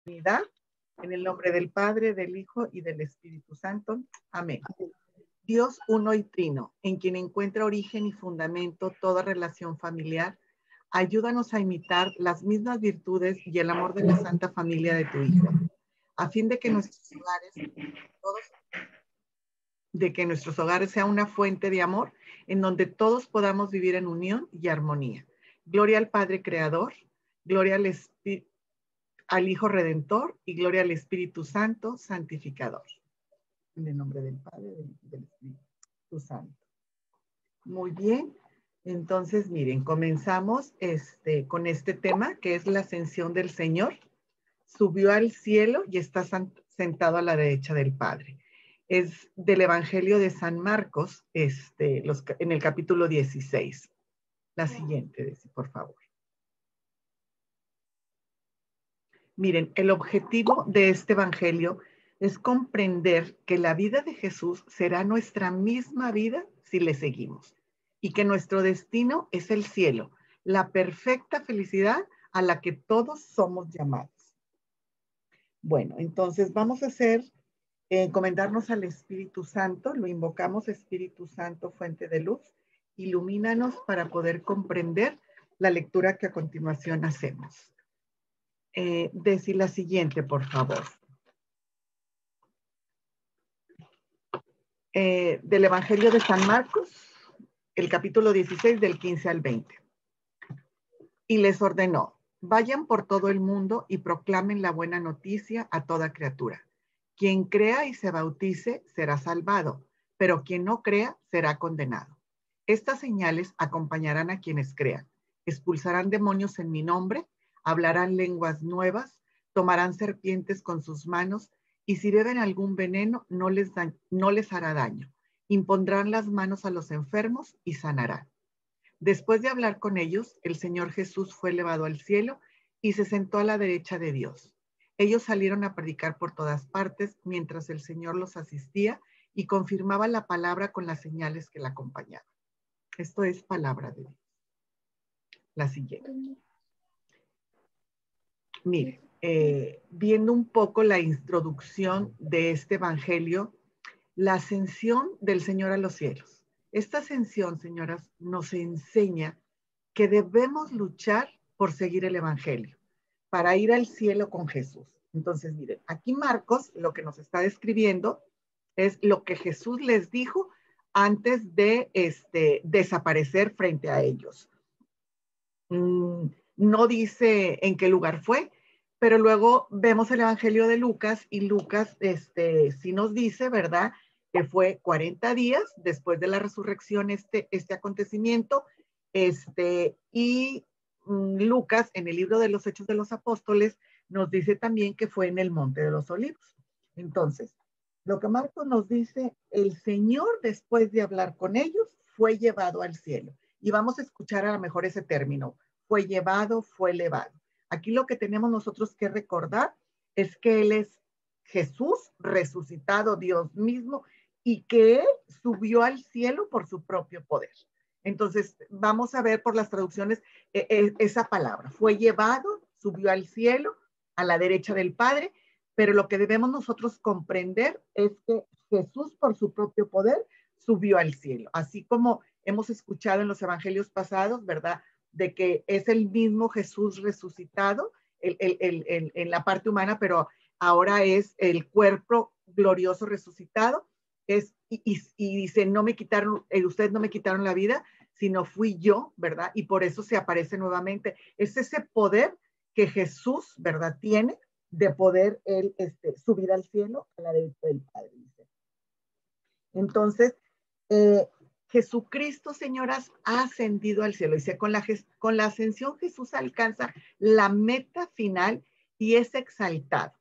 Trinidad, en el nombre del Padre, del Hijo y del Espíritu Santo. Amén. Dios uno y trino, en quien encuentra origen y fundamento toda relación familiar, ayúdanos a imitar las mismas virtudes y el amor de la Santa Familia de tu Hijo, a fin de que nuestros hogares sean una fuente de amor en donde todos podamos vivir en unión y armonía. Gloria al Padre Creador, gloria al Hijo Redentor y gloria al Espíritu Santo Santificador. En el nombre del Padre y del Espíritu Santo. Muy bien. Entonces, miren, comenzamos con este tema que es la ascensión del Señor. Subió al cielo y está sentado a la derecha del Padre. Es del Evangelio de San Marcos, en el capítulo 16. La siguiente, por favor. Miren, el objetivo de este Evangelio es comprender que la vida de Jesús será nuestra misma vida si le seguimos y que nuestro destino es el cielo, la perfecta felicidad a la que todos somos llamados. Bueno, entonces vamos a encomendarnos al Espíritu Santo, lo invocamos, Espíritu Santo, fuente de luz, ilumínanos para poder comprender la lectura que a continuación hacemos. Deci la siguiente, por favor. Del Evangelio de San Marcos, el capítulo 16, del 15 al 20. Y les ordenó, vayan por todo el mundo y proclamen la buena noticia a toda criatura. Quien crea y se bautice será salvado, pero quien no crea será condenado. Estas señales acompañarán a quienes crean. Expulsarán demonios en mi nombre, hablarán lenguas nuevas, tomarán serpientes con sus manos, y si beben algún veneno no les hará daño. Impondrán las manos a los enfermos y sanarán. Después de hablar con ellos, el Señor Jesús fue elevado al cielo y se sentó a la derecha de Dios. Ellos salieron a predicar por todas partes mientras el Señor los asistía y confirmaba la palabra con las señales que la acompañaban. Esto es palabra de Dios. La siguiente. Miren, viendo un poco la introducción de este evangelio, la ascensión del Señor a los cielos. Esta ascensión, señoras, nos enseña que debemos luchar por seguir el evangelio, para ir al cielo con Jesús. Entonces, miren, aquí Marcos lo que nos está describiendo es lo que Jesús les dijo antes de desaparecer frente a ellos. No dice en qué lugar fue, pero luego vemos el Evangelio de Lucas y Lucas sí nos dice, ¿verdad?, que fue 40 días después de la resurrección este acontecimiento, y Lucas en el libro de los Hechos de los Apóstoles nos dice también que fue en el Monte de los Olivos. Entonces, lo que Marcos nos dice, el Señor después de hablar con ellos fue llevado al cielo. Y vamos a escuchar a lo mejor ese término, fue llevado, fue elevado. Aquí lo que tenemos nosotros que recordar es que Él es Jesús resucitado, Dios mismo, y que Él subió al cielo por su propio poder. Entonces, vamos a ver por las traducciones esa palabra. Fue llevado, subió al cielo, a la derecha del Padre, pero lo que debemos nosotros comprender es que Jesús por su propio poder subió al cielo. Así como hemos escuchado en los evangelios pasados, ¿verdad?, de que es el mismo Jesús resucitado en la parte humana, pero ahora es el cuerpo glorioso resucitado. Y dice, no me quitaron, ustedes no me quitaron la vida, sino fui yo, ¿verdad? Y por eso se aparece nuevamente. Es ese poder que Jesús, ¿verdad?, tiene de poder él subir al cielo a la derecha del Padre. Dice. Entonces, Jesucristo, señoras, ha ascendido al cielo. Dice, con la ascensión Jesús alcanza la meta final y es exaltado.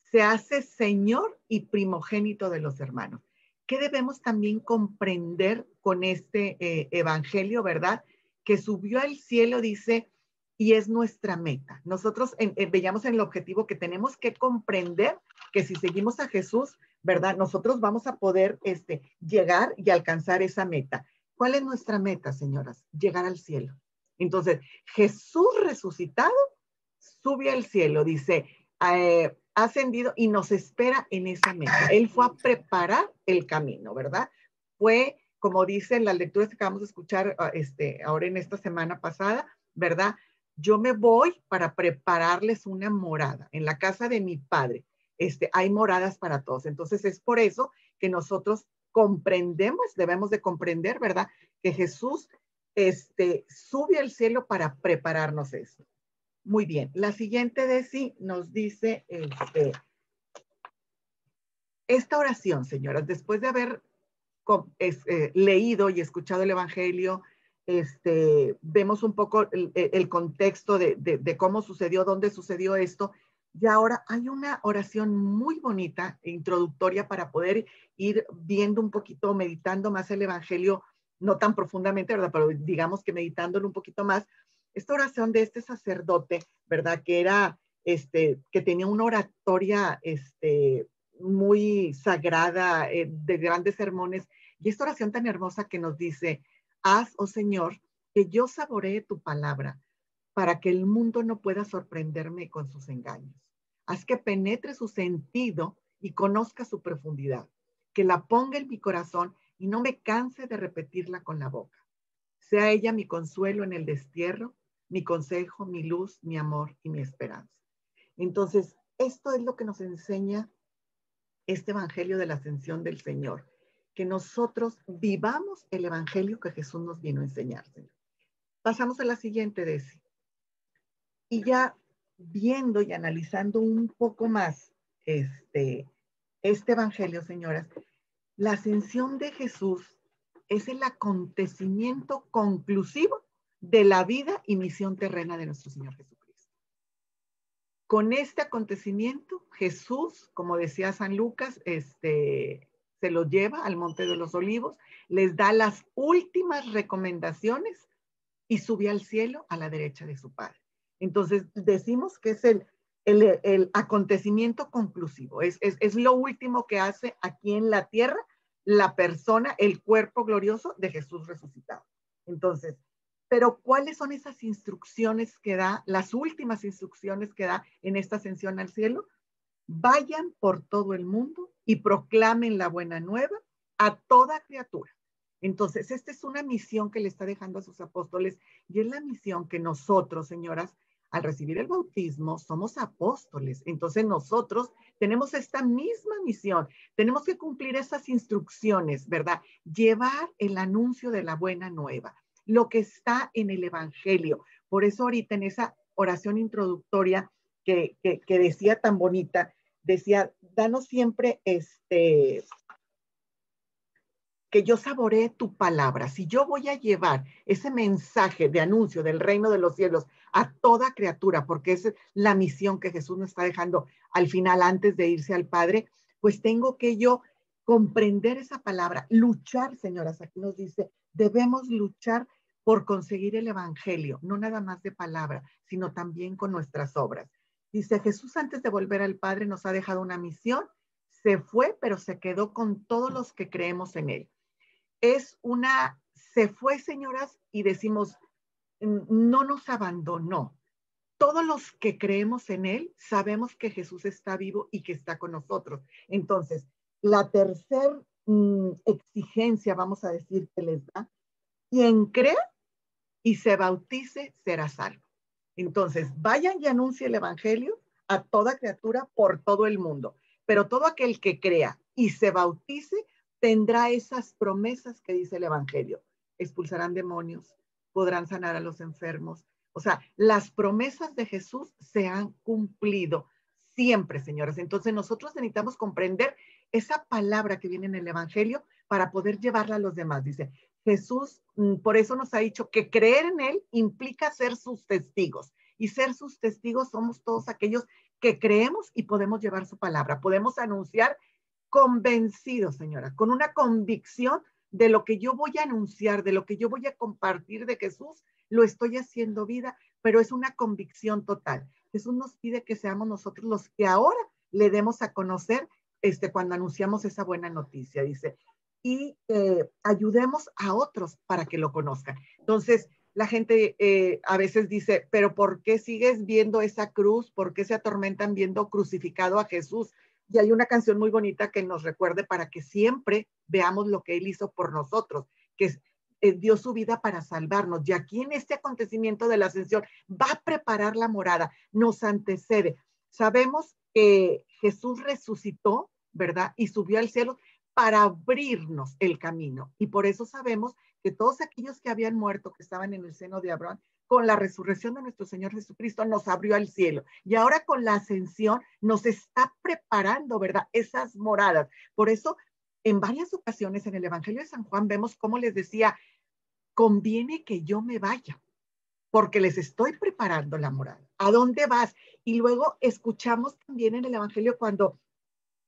Se hace Señor y primogénito de los hermanos. ¿Qué debemos también comprender con este evangelio, verdad? Que subió al cielo, dice, y es nuestra meta. Nosotros veíamos en el objetivo que tenemos que comprender que si seguimos a Jesús, ¿verdad?, nosotros vamos a poder llegar y alcanzar esa meta. ¿Cuál es nuestra meta, señoras? Llegar al cielo. Entonces, Jesús resucitado sube al cielo, dice, ha ascendido y nos espera en esa mesa. Él fue a preparar el camino, ¿verdad? Fue, como dicen las lecturas que acabamos de escuchar ahora en esta semana pasada, ¿verdad? Yo me voy para prepararles una morada en la casa de mi padre. Hay moradas para todos. Entonces es por eso que nosotros comprendemos, debemos de comprender, ¿verdad? Que Jesús sube al cielo para prepararnos eso. Muy bien. La siguiente de sí nos dice esta oración, señoras, después de haber leído y escuchado el Evangelio, vemos un poco el contexto de cómo sucedió, dónde sucedió esto. Y ahora hay una oración muy bonita, introductoria, para poder ir viendo un poquito, meditando más el Evangelio, no tan profundamente, ¿verdad? Pero digamos que meditándolo un poquito más. Esta oración de este sacerdote, ¿verdad? Que era, que tenía una oratoria, muy sagrada, de grandes sermones, y esta oración tan hermosa que nos dice, haz, oh Señor, que yo saboree tu palabra, para que el mundo no pueda sorprenderme con sus engaños. Haz que penetre su sentido y conozca su profundidad, que la ponga en mi corazón y no me canse de repetirla con la boca. Sea ella mi consuelo en el destierro, mi consejo, mi luz, mi amor y mi esperanza. Entonces, esto es lo que nos enseña este evangelio de la ascensión del Señor, que nosotros vivamos el evangelio que Jesús nos vino a enseñar. Pasamos a la siguiente, Desi. Y ya viendo y analizando un poco más este evangelio, señoras, la ascensión de Jesús es el acontecimiento conclusivo de la vida y misión terrena de nuestro Señor Jesucristo. Con este acontecimiento, Jesús, como decía San Lucas, se lo lleva al Monte de los Olivos, les da las últimas recomendaciones y sube al cielo a la derecha de su Padre. Entonces, decimos que es el acontecimiento conclusivo, es lo último que hace aquí en la tierra la persona, el cuerpo glorioso de Jesús resucitado. Entonces, pero ¿cuáles son esas instrucciones que da, las últimas instrucciones que da en esta ascensión al cielo? Vayan por todo el mundo y proclamen la buena nueva a toda criatura. Entonces, esta es una misión que le está dejando a sus apóstoles y es la misión que nosotros, señoras, al recibir el bautismo, somos apóstoles. Entonces, nosotros tenemos esta misma misión. Tenemos que cumplir esas instrucciones, ¿verdad? Llevar el anuncio de la buena nueva, lo que está en el Evangelio. Por eso ahorita en esa oración introductoria que decía tan bonita, decía, danos siempre que yo saboree tu palabra. Si yo voy a llevar ese mensaje de anuncio del reino de los cielos a toda criatura, porque es la misión que Jesús nos está dejando al final, antes de irse al Padre, pues tengo que yo comprender esa palabra, luchar, señoras, aquí nos dice, debemos luchar por conseguir el evangelio, no nada más de palabra, sino también con nuestras obras. Dice, Jesús antes de volver al Padre nos ha dejado una misión, se fue, pero se quedó con todos los que creemos en él. Se fue, señoras, y decimos, no nos abandonó. Todos los que creemos en él sabemos que Jesús está vivo y que está con nosotros. Entonces, la tercera exigencia, vamos a decir, que les da, quien crea y se bautice será salvo. Entonces, vayan y anuncien el evangelio a toda criatura por todo el mundo. Pero todo aquel que crea y se bautice tendrá esas promesas que dice el evangelio. Expulsarán demonios, podrán sanar a los enfermos. O sea, las promesas de Jesús se han cumplido siempre, señoras. Entonces, nosotros necesitamos comprender esa palabra que viene en el evangelio para poder llevarla a los demás. Dice, Jesús, por eso nos ha dicho que creer en él implica ser sus testigos. Y ser sus testigos somos todos aquellos que creemos y podemos llevar su palabra. Podemos anunciar convencidos, señora, con una convicción de lo que yo voy a anunciar, de lo que yo voy a compartir de Jesús, lo estoy haciendo vida, pero es una convicción total. Jesús nos pide que seamos nosotros los que ahora le demos a conocer cuando anunciamos esa buena noticia, dice, y ayudemos a otros para que lo conozcan. Entonces, La gente a veces dice, pero ¿por qué sigues viendo esa cruz? ¿Por qué se atormentan viendo crucificado a Jesús? Y hay una canción muy bonita que nos recuerde para que siempre veamos lo que Él hizo por nosotros, que dio su vida para salvarnos. Y aquí en este acontecimiento de la ascensión va a preparar la morada, nos antecede. Sabemos que Jesús resucitó, ¿verdad? Y subió al cielo para abrirnos el camino. Y por eso sabemos que todos aquellos que habían muerto, que estaban en el seno de Abraham, con la resurrección de nuestro Señor Jesucristo nos abrió al cielo. Y ahora con la ascensión nos está preparando, ¿verdad? Esas moradas. Por eso, en varias ocasiones en el Evangelio de San Juan vemos cómo les decía, conviene que yo me vaya, porque les estoy preparando la morada. ¿A dónde vas? Y luego escuchamos también en el Evangelio cuando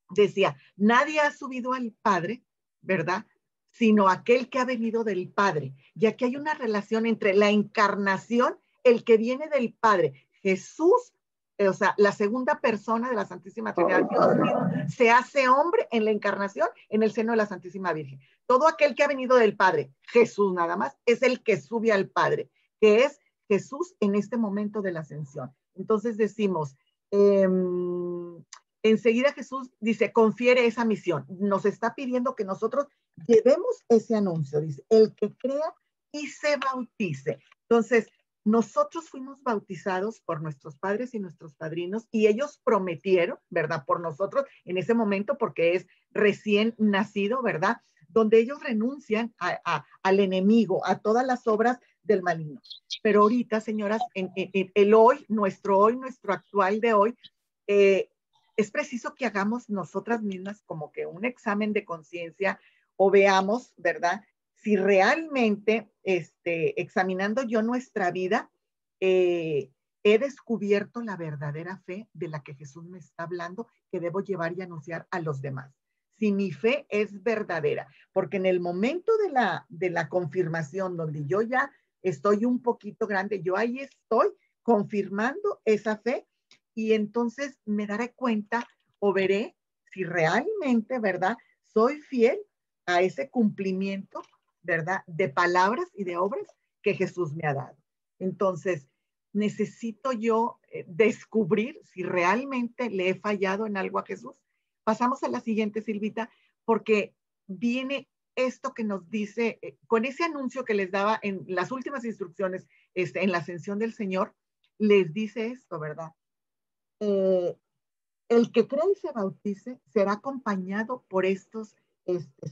decía, nadie ha subido al Padre, ¿verdad? Sino aquel que ha venido del Padre. Y aquí hay una relación entre la encarnación, el que viene del Padre, Jesús, o sea, la segunda persona de la Santísima Trinidad, Dios mismo, se hace hombre en la encarnación en el seno de la Santísima Virgen. Todo aquel que ha venido del Padre, Jesús nada más, es el que sube al Padre, que es Jesús en este momento de la ascensión. Entonces decimos, enseguida Jesús dice, confiere esa misión. Nos está pidiendo que nosotros llevemos ese anuncio. Dice, el que crea y se bautice. Entonces, nosotros fuimos bautizados por nuestros padres y nuestros padrinos y ellos prometieron, ¿verdad? Por nosotros en ese momento, porque es recién nacido, ¿verdad? Donde ellos renuncian al enemigo, a todas las obras del maligno. Pero ahorita, señoras, el hoy, nuestro actual de hoy, es preciso que hagamos nosotras mismas como que un examen de conciencia o veamos, ¿verdad? Si realmente, examinando yo nuestra vida, he descubierto la verdadera fe de la que Jesús me está hablando, que debo llevar y anunciar a los demás. Si mi fe es verdadera, porque en el momento de la confirmación, donde yo ya estoy un poquito grande, yo ahí estoy confirmando esa fe y entonces me daré cuenta o veré si realmente, ¿verdad? Soy fiel a ese cumplimiento, ¿verdad? De palabras y de obras que Jesús me ha dado. Entonces, necesito yo descubrir si realmente le he fallado en algo a Jesús. Pasamos a la siguiente, Silvita, porque viene esto que nos dice, con ese anuncio que les daba en las últimas instrucciones, en la ascensión del Señor, les dice esto, ¿verdad? El que cree y se bautice será acompañado por estos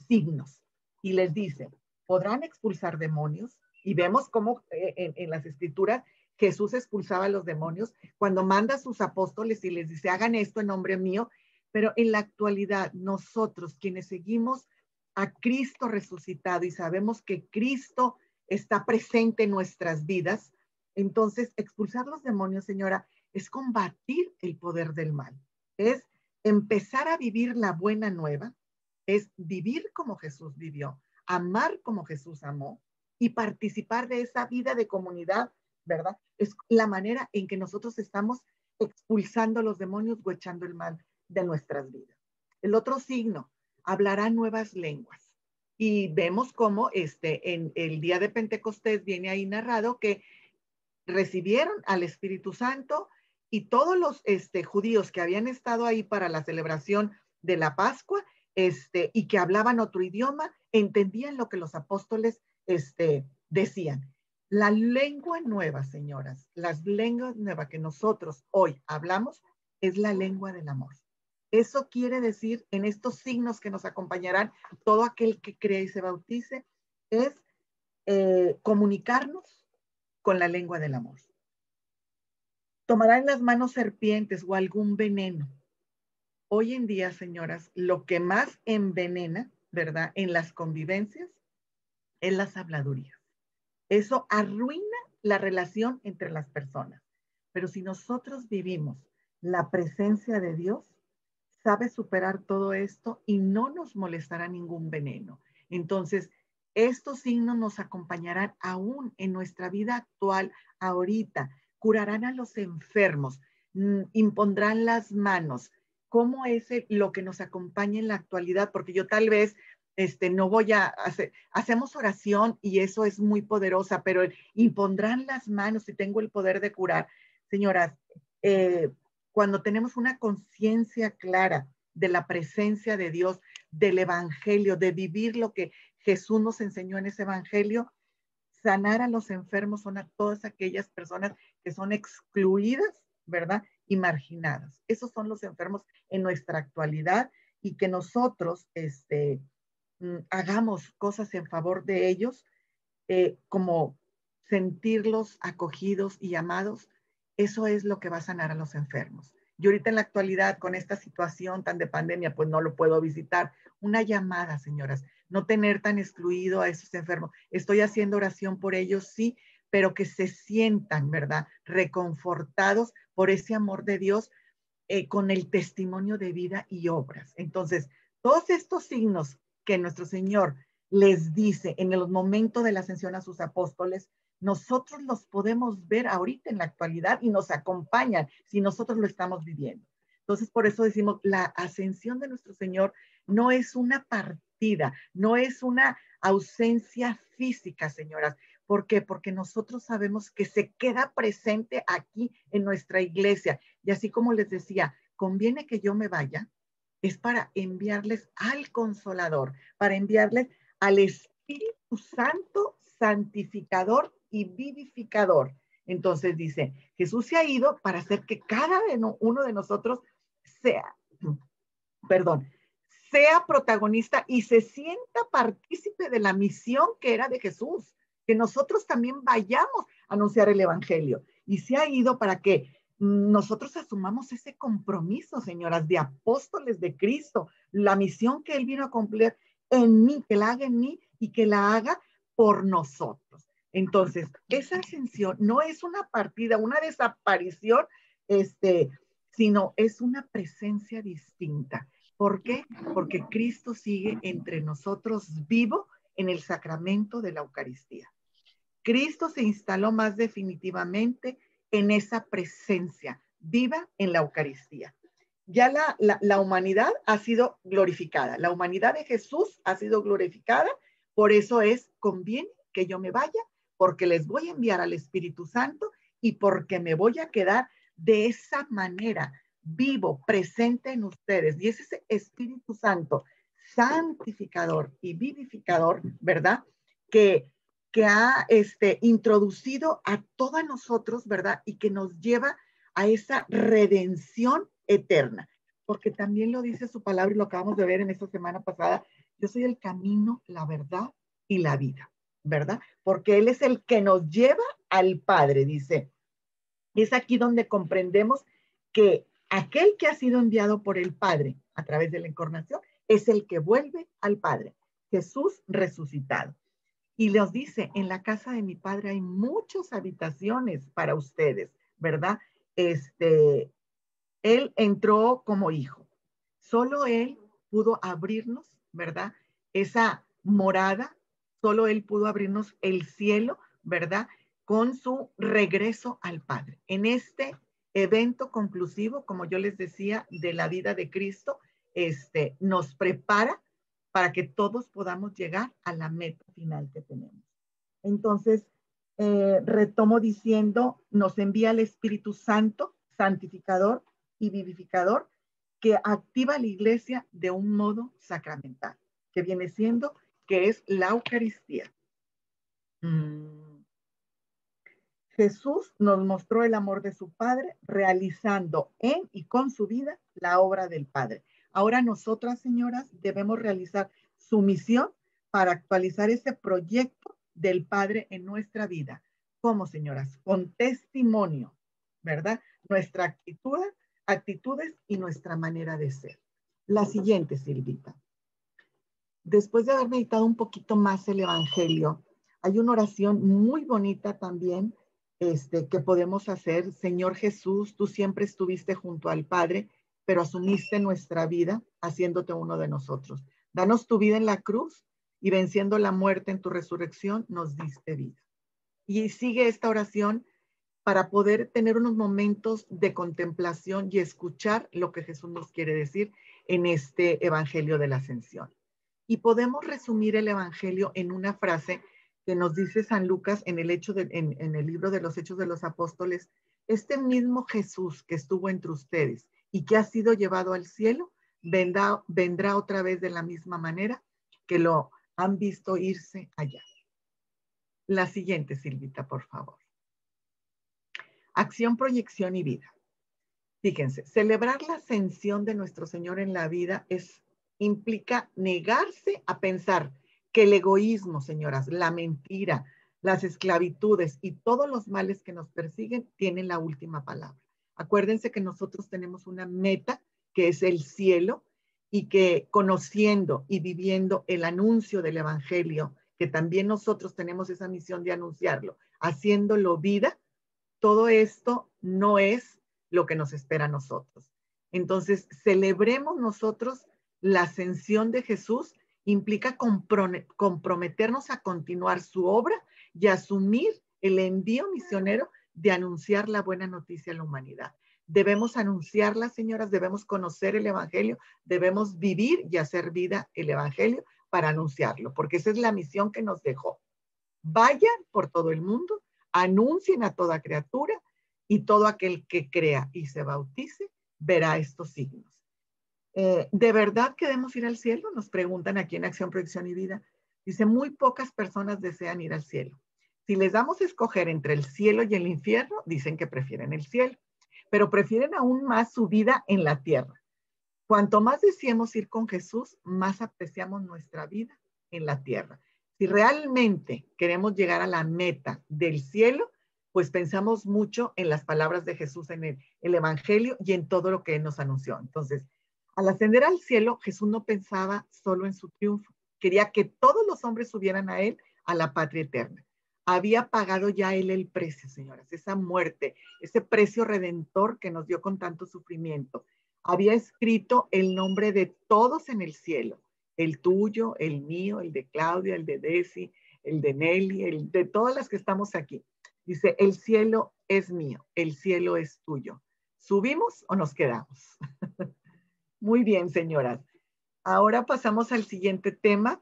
signos. Y les dice, podrán expulsar demonios. Y vemos cómo en las escrituras Jesús expulsaba a los demonios cuando manda a sus apóstoles y les dice, hagan esto en nombre mío. Pero en la actualidad, nosotros quienes seguimos a Cristo resucitado y sabemos que Cristo está presente en nuestras vidas, entonces expulsar los demonios, señora, es combatir el poder del mal, es empezar a vivir la buena nueva, es vivir como Jesús vivió, amar como Jesús amó y participar de esa vida de comunidad, ¿verdad? Es la manera en que nosotros estamos expulsando los demonios o echando el mal de nuestras vidas. El otro signo, hablará nuevas lenguas. Y vemos cómo en el día de Pentecostés viene ahí narrado que recibieron al Espíritu Santo y todos los judíos que habían estado ahí para la celebración de la Pascua y que hablaban otro idioma, entendían lo que los apóstoles decían. La lengua nueva, señoras, las lenguas nuevas que nosotros hoy hablamos es la lengua del amor. Eso quiere decir, en estos signos que nos acompañarán, todo aquel que cree y se bautice, es comunicarnos con la lengua del amor. Tomará en las manos serpientes o algún veneno. Hoy en día, señoras, lo que más envenena, ¿verdad? En las convivencias es las habladurías. Eso arruina la relación entre las personas. Pero si nosotros vivimos la presencia de Dios, sabe superar todo esto y no nos molestará ningún veneno. Entonces, estos signos nos acompañarán aún en nuestra vida actual, ahorita. Curarán a los enfermos, impondrán las manos. ¿Cómo es lo que nos acompaña en la actualidad? Porque yo tal vez no voy a hacer, hacemos oración y eso es muy poderosa, pero impondrán las manos y tengo el poder de curar. Señoras, cuando tenemos una conciencia clara de la presencia de Dios, del evangelio, de vivir lo que Jesús nos enseñó en ese evangelio, sanar a los enfermos son a todas aquellas personas que son excluidas, ¿verdad? Y marginadas. Esos son los enfermos en nuestra actualidad y que nosotros, hagamos cosas en favor de ellos, como sentirlos acogidos y amados, eso es lo que va a sanar a los enfermos. Yo ahorita en la actualidad, con esta situación tan de pandemia, pues no lo puedo visitar. Una llamada, señoras, no tener tan excluido a esos enfermos. Estoy haciendo oración por ellos, sí, pero que se sientan, ¿verdad? Reconfortados por ese amor de Dios, con el testimonio de vida y obras. Entonces, todos estos signos que nuestro Señor les dice en el momento de la ascensión a sus apóstoles, nosotros los podemos ver ahorita en la actualidad y nos acompañan si nosotros lo estamos viviendo. Entonces, por eso decimos, la ascensión de nuestro Señor no es una partida, no es una ausencia física, señoras. ¿Por qué? Porque nosotros sabemos que se queda presente aquí en nuestra iglesia. Y así como les decía, conviene que yo me vaya, es para enviarles al Consolador, para enviarles al Espíritu Santo, santificador y vivificador. Entonces dice, Jesús se ha ido para hacer que cada uno de nosotros sea, perdón, sea protagonista y se sienta partícipe de la misión que era de Jesús, que nosotros también vayamos a anunciar el evangelio. Y se ha ido para que nosotros asumamos ese compromiso, señoras, de apóstoles de Cristo, la misión que Él vino a cumplir en mí, que la haga en mí y que la haga por nosotros. Entonces, esa ascensión no es una partida, una desaparición, sino es una presencia distinta. ¿Por qué? Porque Cristo sigue entre nosotros vivo en el sacramento de la Eucaristía. Cristo se instaló más definitivamente en esa presencia viva en la Eucaristía. Ya la humanidad ha sido glorificada, la humanidad de Jesús ha sido glorificada, por eso conviene que yo me vaya, porque les voy a enviar al Espíritu Santo y porque me voy a quedar de esa manera, vivo, presente en ustedes. Y es ese Espíritu Santo, santificador y vivificador, ¿verdad? Que ha introducido a todos nosotros, ¿verdad? Y que nos lleva a esa redención eterna. Porque también lo dice su palabra y lo acabamos de ver en esta semana pasada. Yo soy el camino, la verdad y la vida, ¿verdad? Porque Él es el que nos lleva al Padre, dice. Es aquí donde comprendemos que aquel que ha sido enviado por el Padre a través de la encarnación es el que vuelve al Padre, Jesús resucitado. Y les dice, en la casa de mi Padre hay muchas habitaciones para ustedes, ¿verdad? Él entró como hijo. Solo Él pudo abrirnos, ¿verdad? Esa morada, solo Él pudo abrirnos el cielo, ¿verdad? Con su regreso al Padre. En este evento conclusivo, como yo les decía, de la vida de Cristo, nos prepara para que todos podamos llegar a la meta final que tenemos. Entonces, retomo diciendo, nos envía el Espíritu Santo, santificador y vivificador, que activa la iglesia de un modo sacramental, que viene siendo, que es la Eucaristía. Jesús nos mostró el amor de su Padre, realizando en y con su vida la obra del Padre. Ahora nosotras, señoras, debemos realizar su misión para actualizar ese proyecto del Padre en nuestra vida. ¿Cómo, señoras? Con testimonio, ¿verdad? Nuestra actitudes y nuestra manera de ser. La siguiente, Silvita. Después de haber meditado un poquito más el Evangelio, hay una oración muy bonita también, que podemos hacer. Señor Jesús, tú siempre estuviste junto al Padre, pero asumiste nuestra vida haciéndote uno de nosotros. Danos tu vida en la cruz y venciendo la muerte en tu resurrección, nos diste vida. Y sigue esta oración para poder tener unos momentos de contemplación y escuchar lo que Jesús nos quiere decir en este Evangelio de la Ascensión. Y podemos resumir el Evangelio en una frase que nos dice San Lucas en en el libro de los Hechos de los Apóstoles: este mismo Jesús que estuvo entre ustedes y que ha sido llevado al cielo, vendrá otra vez de la misma manera que lo han visto irse allá. La siguiente, Silvita, por favor. Acción, proyección y vida. Fíjense, celebrar la ascensión de nuestro Señor en la vida implica negarse a pensar que el egoísmo, señoras, la mentira, las esclavitudes y todos los males que nos persiguen tienen la última palabra. Acuérdense que nosotros tenemos una meta que es el cielo, y que conociendo y viviendo el anuncio del Evangelio, que también nosotros tenemos esa misión de anunciarlo, haciéndolo vida, todo esto no es lo que nos espera a nosotros. Entonces, celebremos nosotros la ascensión de Jesús, implica comprometernos a continuar su obra y asumir el envío misionero de anunciar la buena noticia a la humanidad. Debemos anunciarla, señoras, debemos conocer el Evangelio, debemos vivir y hacer vida el Evangelio para anunciarlo, porque esa es la misión que nos dejó. Vayan por todo el mundo, anuncien a toda criatura, y todo aquel que crea y se bautice verá estos signos. ¿De verdad queremos ir al cielo? Nos preguntan aquí en Acción, Proyección y Vida. Dice, muy pocas personas desean ir al cielo. Si les damos a escoger entre el cielo y el infierno, dicen que prefieren el cielo, pero prefieren aún más su vida en la tierra. Cuanto más deseamos ir con Jesús, más apreciamos nuestra vida en la tierra. Si realmente queremos llegar a la meta del cielo, pues pensamos mucho en las palabras de Jesús en el Evangelio y en todo lo que Él nos anunció. Entonces, al ascender al cielo, Jesús no pensaba solo en su triunfo. Quería que todos los hombres subieran a Él, a la patria eterna. Había pagado ya Él el precio, señoras, esa muerte, ese precio redentor que nos dio con tanto sufrimiento. Había escrito el nombre de todos en el cielo, el tuyo, el mío, el de Claudia, el de Desi, el de Nelly, el de todas las que estamos aquí. Dice, el cielo es mío, el cielo es tuyo. ¿Subimos o nos quedamos? Muy bien, señoras. Ahora pasamos al siguiente tema.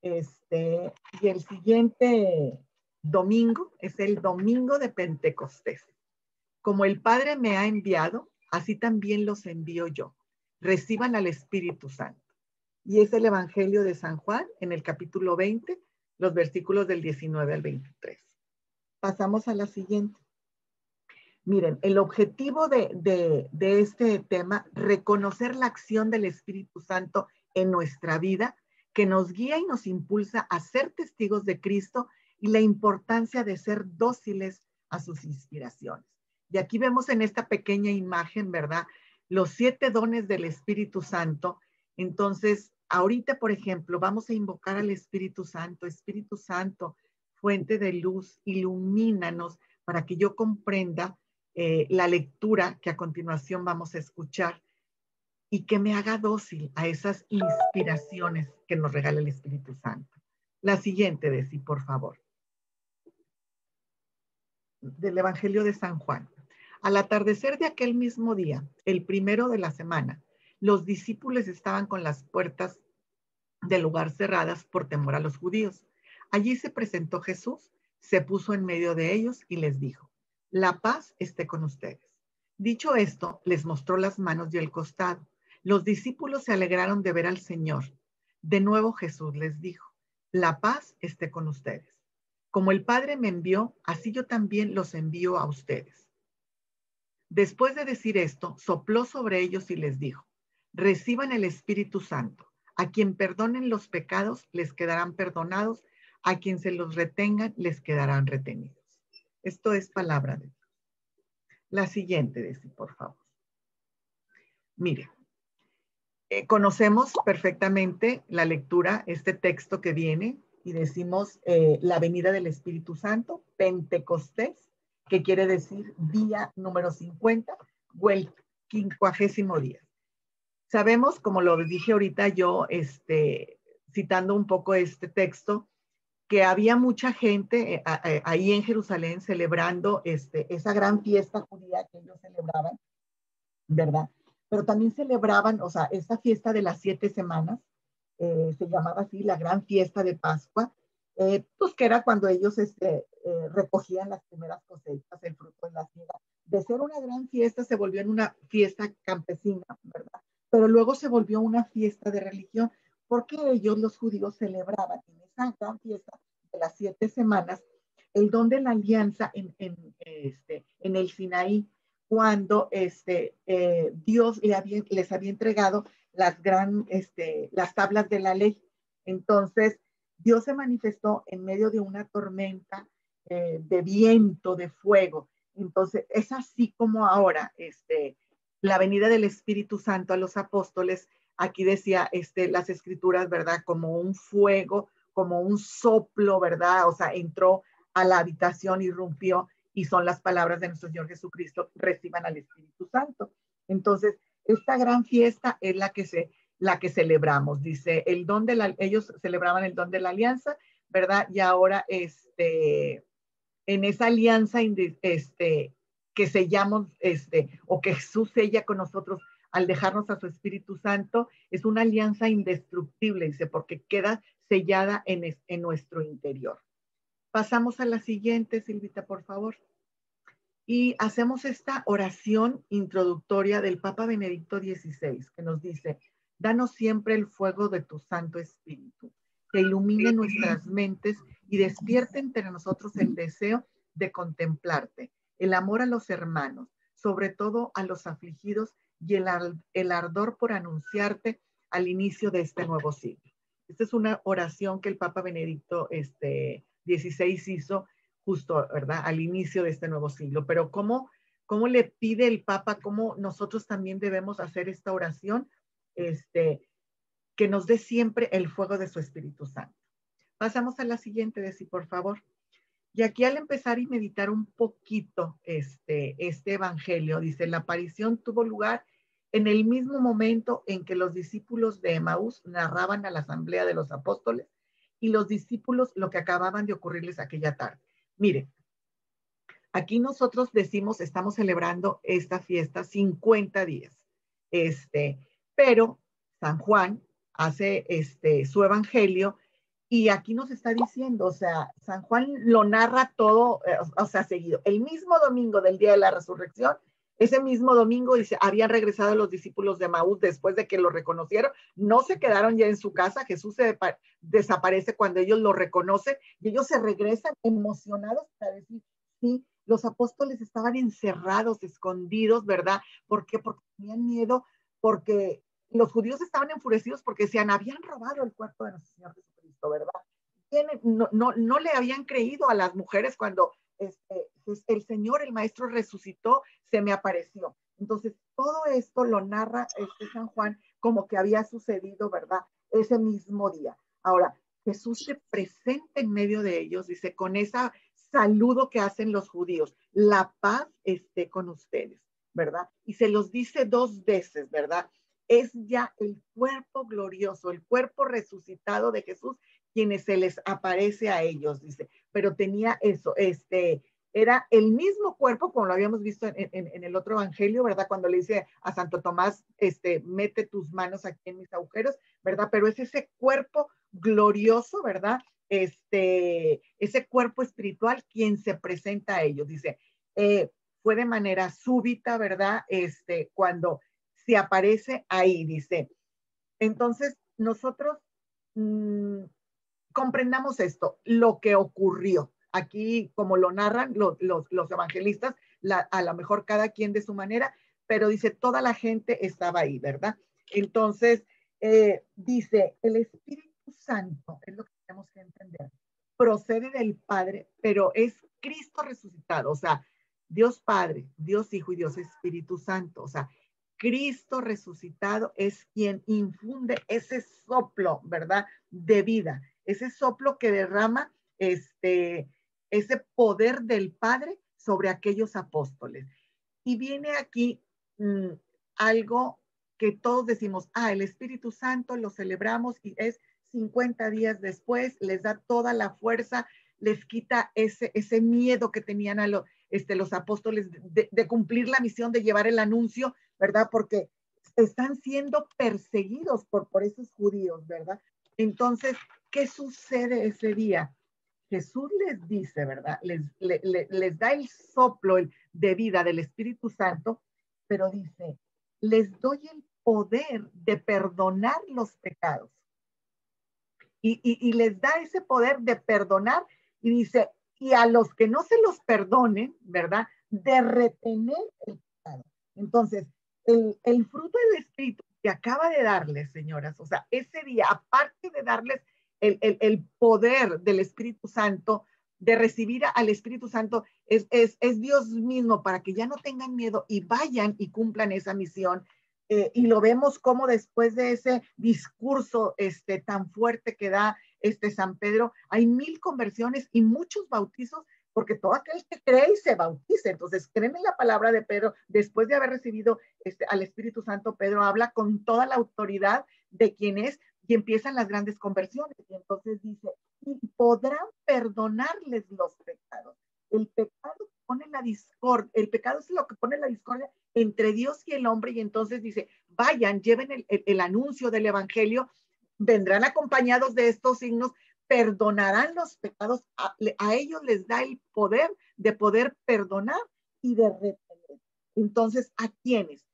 Y el siguiente domingo es el domingo de Pentecostés. Como el Padre me ha enviado, así también los envío yo. Reciban al Espíritu Santo. Y es el Evangelio de San Juan en el capítulo 20, los versículos del 19 al 23. Pasamos a la siguiente. Miren, el objetivo de este tema, reconocer la acción del Espíritu Santo en nuestra vida, que nos guía y nos impulsa a ser testigos de Cristo, y la importancia de ser dóciles a sus inspiraciones. Y aquí vemos en esta pequeña imagen, ¿verdad?, los 7 dones del Espíritu Santo. Entonces, ahorita, por ejemplo, vamos a invocar al Espíritu Santo. Espíritu Santo, fuente de luz, ilumínanos para que yo comprenda la lectura que a continuación vamos a escuchar y que me haga dócil a esas inspiraciones que nos regala el Espíritu Santo. La siguiente, Desi, por favor. Del Evangelio de San Juan. Al atardecer de aquel mismo día, el primero de la semana, los discípulos estaban con las puertas del lugar cerradas por temor a los judíos. Allí se presentó Jesús, se puso en medio de ellos y les dijo, la paz esté con ustedes. Dicho esto, les mostró las manos y el costado. Los discípulos se alegraron de ver al Señor. De nuevo Jesús les dijo, la paz esté con ustedes. Como el Padre me envió, así yo también los envío a ustedes. Después de decir esto, sopló sobre ellos y les dijo, reciban el Espíritu Santo. A quien perdonen los pecados, les quedarán perdonados. A quien se los retengan, les quedarán retenidos. Esto es palabra de Dios. La siguiente, Desi, por favor. Mire, conocemos perfectamente la lectura, este texto que viene, y decimos la venida del Espíritu Santo, Pentecostés, que quiere decir día número 50 o el 50º día. Sabemos, como lo dije ahorita yo, citando un poco este texto, que había mucha gente ahí en Jerusalén celebrando esa gran fiesta judía que ellos celebraban, ¿verdad? Pero también celebraban, o sea, esta fiesta de las 7 semanas, se llamaba así, la gran fiesta de Pascua, pues que era cuando ellos recogían las primeras cosechas, el fruto de la tierra. De ser una gran fiesta se volvió en una fiesta campesina, ¿verdad? Pero luego se volvió una fiesta de religión, porque ellos, los judíos, celebraban en esa gran fiesta de las 7 semanas el don de la alianza en el Sinaí, cuando Dios les había entregado las tablas de la ley. Entonces, Dios se manifestó en medio de una tormenta de viento, de fuego. Entonces, es así como ahora, la venida del Espíritu Santo a los apóstoles, aquí decía las escrituras, ¿verdad? Como un fuego, como un soplo, ¿verdad? O sea, entró a la habitación, irrumpió, y son las palabras de nuestro Señor Jesucristo: reciban al Espíritu Santo. Entonces, esta gran fiesta es la que celebramos. Dice, ellos celebraban el don de la alianza, ¿verdad? Y ahora, en esa alianza, que sellamos, o que Jesús sella con nosotros al dejarnos a su Espíritu Santo, es una alianza indestructible, dice, porque queda sellada en nuestro interior. Pasamos a la siguiente, Silvita, por favor. Y hacemos esta oración introductoria del Papa Benedicto XVI, que nos dice: danos siempre el fuego de tu Santo Espíritu, que ilumine nuestras mentes y despierte entre nosotros el deseo de contemplarte, el amor a los hermanos, sobre todo a los afligidos, y el ardor por anunciarte al inicio de este nuevo siglo. Esta es una oración que el Papa Benedicto XVI hizo justo, ¿verdad?, al inicio de este nuevo siglo. Pero ¿cómo le pide el Papa, cómo nosotros también debemos hacer esta oración? Que nos dé siempre el fuego de su Espíritu Santo. Pasamos a la siguiente, Desi, por favor. Y aquí, al empezar y meditar un poquito este evangelio, dice: la aparición tuvo lugar en el mismo momento en que los discípulos de Emaús narraban a la asamblea de los apóstoles y los discípulos lo que acababan de ocurrirles aquella tarde. Mire, aquí nosotros decimos, estamos celebrando esta fiesta 50 días, pero San Juan hace su evangelio, y aquí nos está diciendo, o sea, San Juan lo narra todo, o sea, seguido. El mismo domingo del día de la resurrección, ese mismo domingo, dice, habían regresado los discípulos de Emaús después de que lo reconocieron. No se quedaron ya en su casa. Jesús desaparece cuando ellos lo reconocen, y ellos se regresan emocionados para decir: sí, los apóstoles estaban encerrados, escondidos, ¿verdad? ¿Por qué? Porque tenían miedo, porque los judíos estaban enfurecidos porque decían: habían robado el cuerpo de nuestro Señor Jesucristo, ¿verdad? No le habían creído a las mujeres cuando el Señor, el Maestro, resucitó, se me apareció. Entonces, todo esto lo narra San Juan como que había sucedido, ¿verdad?, ese mismo día. Ahora, Jesús se presenta en medio de ellos, dice, con esa saludo que hacen los judíos: la paz esté con ustedes, ¿verdad? Y se los dice 2 veces, ¿verdad? Es ya el cuerpo glorioso, el cuerpo resucitado de Jesús, quienes se les aparece a ellos, dice. Pero tenía eso, era el mismo cuerpo, como lo habíamos visto en el otro evangelio, ¿verdad? Cuando le dice a Santo Tomás, mete tus manos aquí en mis agujeros, ¿verdad? Pero es ese cuerpo glorioso, ¿verdad? Ese cuerpo espiritual quien se presenta a ellos, dice. Fue de manera súbita, ¿verdad? Cuando se aparece ahí, dice. Entonces, nosotros comprendamos esto, lo que ocurrió. Aquí, como lo narran los evangelistas, a lo mejor cada quien de su manera, pero dice, toda la gente estaba ahí, ¿verdad? Entonces, dice, el Espíritu Santo, es lo que tenemos que entender, procede del Padre, pero es Cristo resucitado, o sea, Dios Padre, Dios Hijo y Dios Espíritu Santo, o sea, Cristo resucitado es quien infunde ese soplo, ¿verdad?, de vida, ese soplo que derrama ese poder del Padre sobre aquellos apóstoles. Y viene aquí algo que todos decimos: el Espíritu Santo lo celebramos y es 50 días después, les da toda la fuerza, les quita ese miedo que tenían a los apóstoles de cumplir la misión, de llevar el anuncio, ¿verdad? Porque están siendo perseguidos por esos judíos, ¿verdad? Entonces, ¿qué sucede ese día? Jesús les dice, ¿verdad? Les da el soplo de vida del Espíritu Santo, pero dice, les doy el poder de perdonar los pecados. Y les da ese poder de perdonar y dice, y a los que no se los perdonen, ¿verdad? De retener el pecado. Entonces, el fruto del Espíritu que acaba de darles, señoras, o sea, ese día, aparte de darles el poder del Espíritu Santo, de recibir al Espíritu Santo, es Dios mismo para que ya no tengan miedo y vayan y cumplan esa misión. Y lo vemos como después de ese discurso tan fuerte que da San Pedro, hay 1000 conversiones y muchos bautizos, porque todo aquel que cree y se bautiza. Entonces, creen en la palabra de Pedro, después de haber recibido al Espíritu Santo, Pedro habla con toda la autoridad de quien es y empiezan las grandes conversiones. Y entonces dice, y podrán perdonarles los pecados. El pecado pone la discordia, el pecado es lo que pone la discordia entre Dios y el hombre, y entonces dice, vayan, lleven el anuncio del evangelio, vendrán acompañados de estos signos, perdonarán los pecados, a ellos les da el poder de poder perdonar y de retener. Entonces, ¿a quiénes?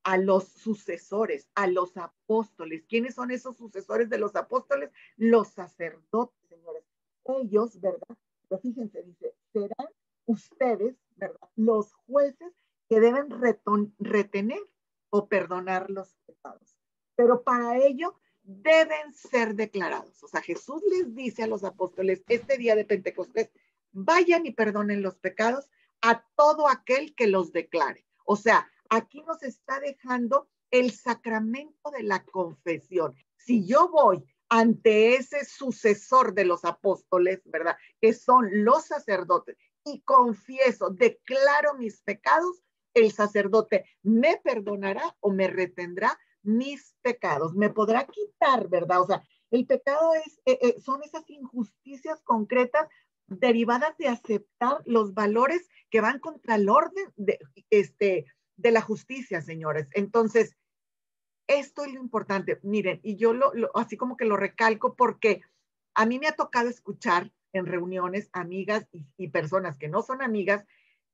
A los sucesores, a los apóstoles. ¿Quiénes son esos sucesores de los apóstoles? Los sacerdotes, señores. Ellos, ¿verdad? Pero fíjense, dice, serán ustedes, ¿verdad? Los jueces que deben retener o perdonar los pecados. Pero para ello deben ser declarados. O sea, Jesús les dice a los apóstoles este día de Pentecostés, vayan y perdonen los pecados a todo aquel que los declare. O sea, aquí nos está dejando el sacramento de la confesión. Si yo voy ante ese sucesor de los apóstoles, ¿verdad? Que son los sacerdotes, y confieso, declaro mis pecados, el sacerdote me perdonará o me retendrá mis pecados, me podrá quitar, ¿verdad? O sea, el pecado son esas injusticias concretas derivadas de aceptar los valores que van contra el orden de la justicia, señores. Entonces, esto es lo importante. Miren, y yo así como que lo recalco porque a mí me ha tocado escuchar en reuniones amigas y personas que no son amigas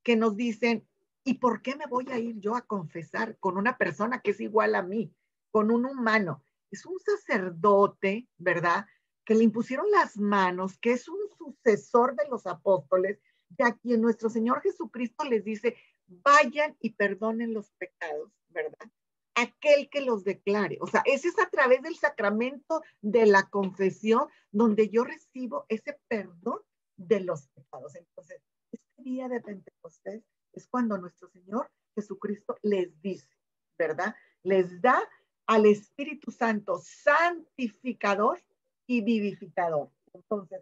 que nos dicen, ¿y por qué me voy a ir yo a confesar con una persona que es igual a mí, con un humano? Es un sacerdote, ¿verdad? Que le impusieron las manos, que es un sucesor de los apóstoles, de a quien nuestro Señor Jesucristo les dice, vayan y perdonen los pecados, ¿verdad? Aquel que los declare. O sea, ese es a través del sacramento de la confesión donde yo recibo ese perdón de los pecados. Entonces, este día de Pentecostés es cuando nuestro Señor Jesucristo les dice, ¿verdad? Les da al Espíritu Santo santificador y vivificador. Entonces,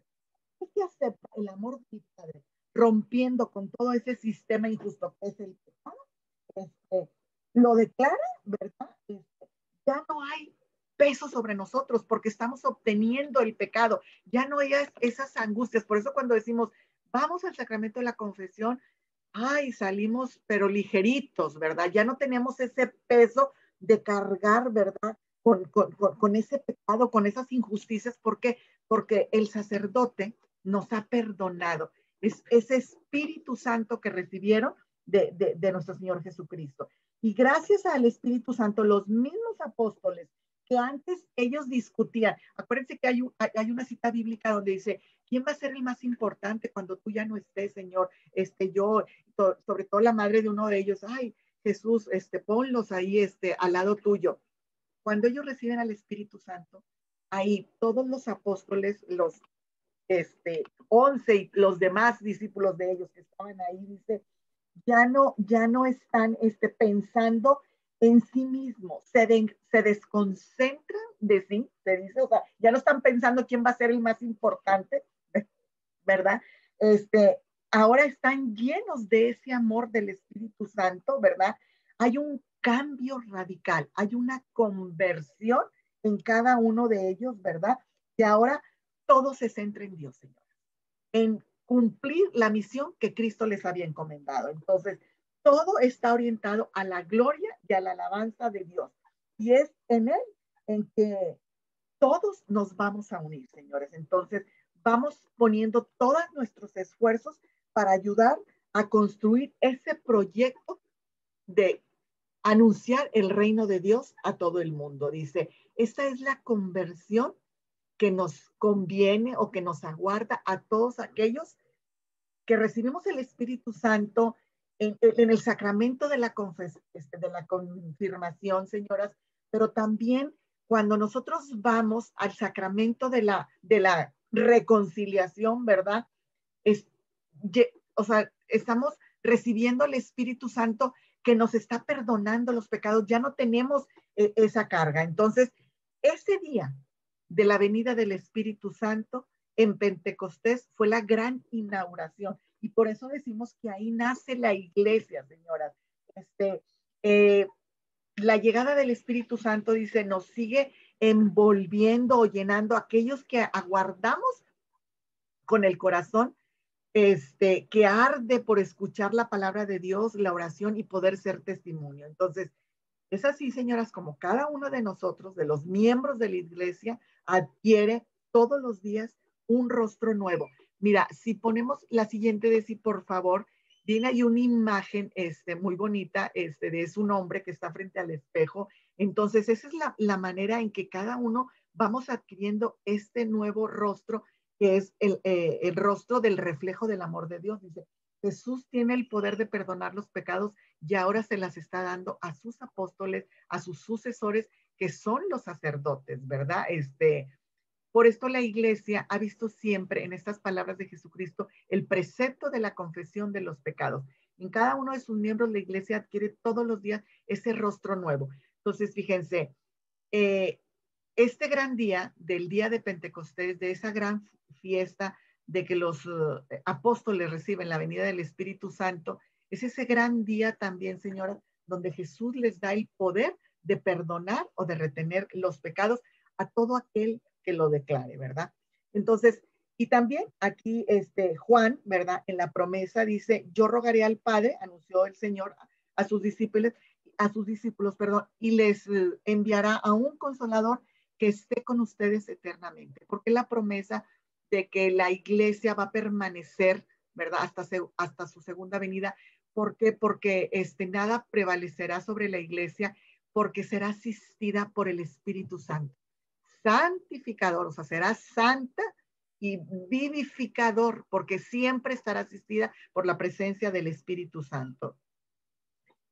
¿qué acepta el amor del Padre? Rompiendo con todo ese sistema injusto que es el pecado, lo declara, ¿verdad? Ya no hay peso sobre nosotros porque estamos obteniendo el pecado, ya no hay esas angustias. Por eso cuando decimos, vamos al sacramento de la confesión, ay, salimos pero ligeritos, ¿verdad? Ya no tenemos ese peso de cargar, ¿verdad? Con ese pecado, con esas injusticias. ¿Por qué? Porque el sacerdote nos ha perdonado. Es ese Espíritu Santo que recibieron de nuestro Señor Jesucristo. Y gracias al Espíritu Santo, los mismos apóstoles que antes ellos discutían, acuérdense que hay una cita bíblica donde dice, ¿quién va a ser el más importante cuando tú ya no estés, Señor? Yo, sobre todo la madre de uno de ellos, ay, Jesús, ponlos ahí, al lado tuyo. Cuando ellos reciben al Espíritu Santo, ahí todos los apóstoles, los 11 y los demás discípulos de ellos que estaban ahí, dice, ya no están pensando en sí mismos, se desconcentran de sí, se dice, o sea, ya no están pensando quién va a ser el más importante, ¿verdad? Ahora están llenos de ese amor del Espíritu Santo, ¿verdad? Hay un cambio radical, hay una conversión en cada uno de ellos, ¿verdad? Que ahora todo se centra en Dios, Señor, en cumplir la misión que Cristo les había encomendado. Entonces, todo está orientado a la gloria y a la alabanza de Dios. Y es en Él en que todos nos vamos a unir, señores. Entonces, vamos poniendo todos nuestros esfuerzos para ayudar a construir ese proyecto de anunciar el reino de Dios a todo el mundo. Dice, esta es la conversión que nos conviene o que nos aguarda a todos aquellos que recibimos el Espíritu Santo en el sacramento de de la confirmación, señoras, pero también cuando nosotros vamos al sacramento de la reconciliación, ¿verdad? Es, o sea, estamos recibiendo el Espíritu Santo que nos está perdonando los pecados, ya no tenemos esa carga. Entonces, ese día de la venida del Espíritu Santo en Pentecostés fue la gran inauguración. Y por eso decimos que ahí nace la iglesia, señoras. Eh, la llegada del Espíritu Santo, dice, nos sigue envolviendo o llenando a aquellos que aguardamos con el corazón que arde por escuchar la palabra de Dios, la oración y poder ser testimonio. Entonces, es así, señoras, como cada uno de nosotros, de los miembros de la iglesia, adquiere todos los días un rostro nuevo. Mira, si ponemos la siguiente de sí, por favor, viene ahí una imagen muy bonita de es un hombre que está frente al espejo. Entonces, esa es la manera en que cada uno vamos adquiriendo este nuevo rostro, que es el rostro del reflejo del amor de Dios. Dice, Jesús tiene el poder de perdonar los pecados y ahora se las está dando a sus apóstoles, a sus sucesores, que son los sacerdotes, ¿verdad? Por esto la iglesia ha visto siempre en estas palabras de Jesucristo el precepto de la confesión de los pecados. En cada uno de sus miembros la iglesia adquiere todos los días ese rostro nuevo. Entonces, fíjense, eh, este gran día, del día de Pentecostés, de esa gran fiesta de que los apóstoles reciben la venida del Espíritu Santo, es ese gran día también, señora, donde Jesús les da el poder de perdonar o de retener los pecados a todo aquel que lo declare, ¿verdad? Entonces, y también aquí Juan, ¿verdad? En la promesa dice, yo rogaré al Padre, anunció el Señor a sus discípulos, perdón, y les enviará a un consolador que esté con ustedes eternamente, porque la promesa de que la iglesia va a permanecer, ¿verdad? Hasta su segunda venida. ¿Por qué? Porque nada prevalecerá sobre la iglesia, porque será asistida por el Espíritu Santo. Santificador, o sea, será santa y vivificador, porque siempre estará asistida por la presencia del Espíritu Santo.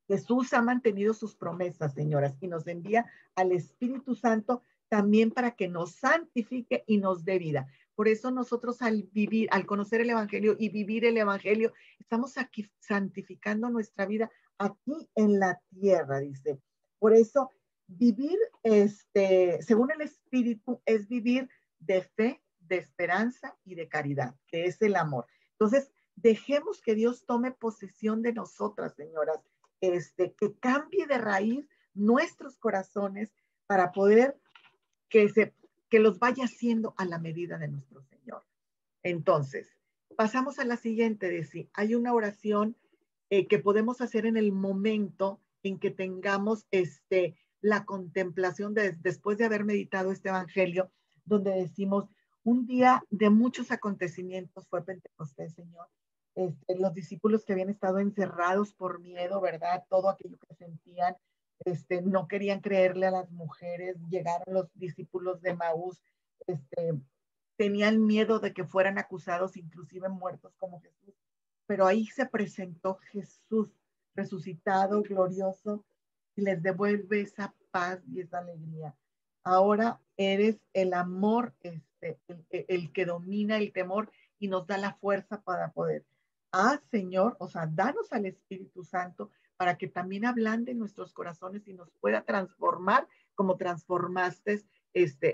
Jesús ha mantenido sus promesas, señoras, y nos envía al Espíritu Santo también para que nos santifique y nos dé vida. Por eso nosotros al conocer el Evangelio y vivir el Evangelio, estamos aquí santificando nuestra vida aquí en la tierra, dice. Por eso vivir, según el Espíritu, es vivir de fe, de esperanza y de caridad, que es el amor. Entonces, dejemos que Dios tome posesión de nosotras, señoras, que cambie de raíz nuestros corazones para poder que los vaya haciendo a la medida de nuestro Señor. Entonces, pasamos a la siguiente, decir, hay una oración que podemos hacer en el momento en que tengamos la contemplación después de haber meditado este evangelio, donde decimos, un día de muchos acontecimientos fue Pentecostés, Señor. Los discípulos que habían estado encerrados por miedo, ¿verdad? Todo aquello que sentían, no querían creerle a las mujeres, llegaron los discípulos de Maús, tenían miedo de que fueran acusados, inclusive muertos como Jesús, pero ahí se presentó Jesús resucitado, glorioso, y les devuelve esa paz y esa alegría. Ahora eres el amor, el que domina el temor y nos da la fuerza para poder. Señor, o sea, danos al Espíritu Santo para que también ablande nuestros corazones y nos pueda transformar como transformaste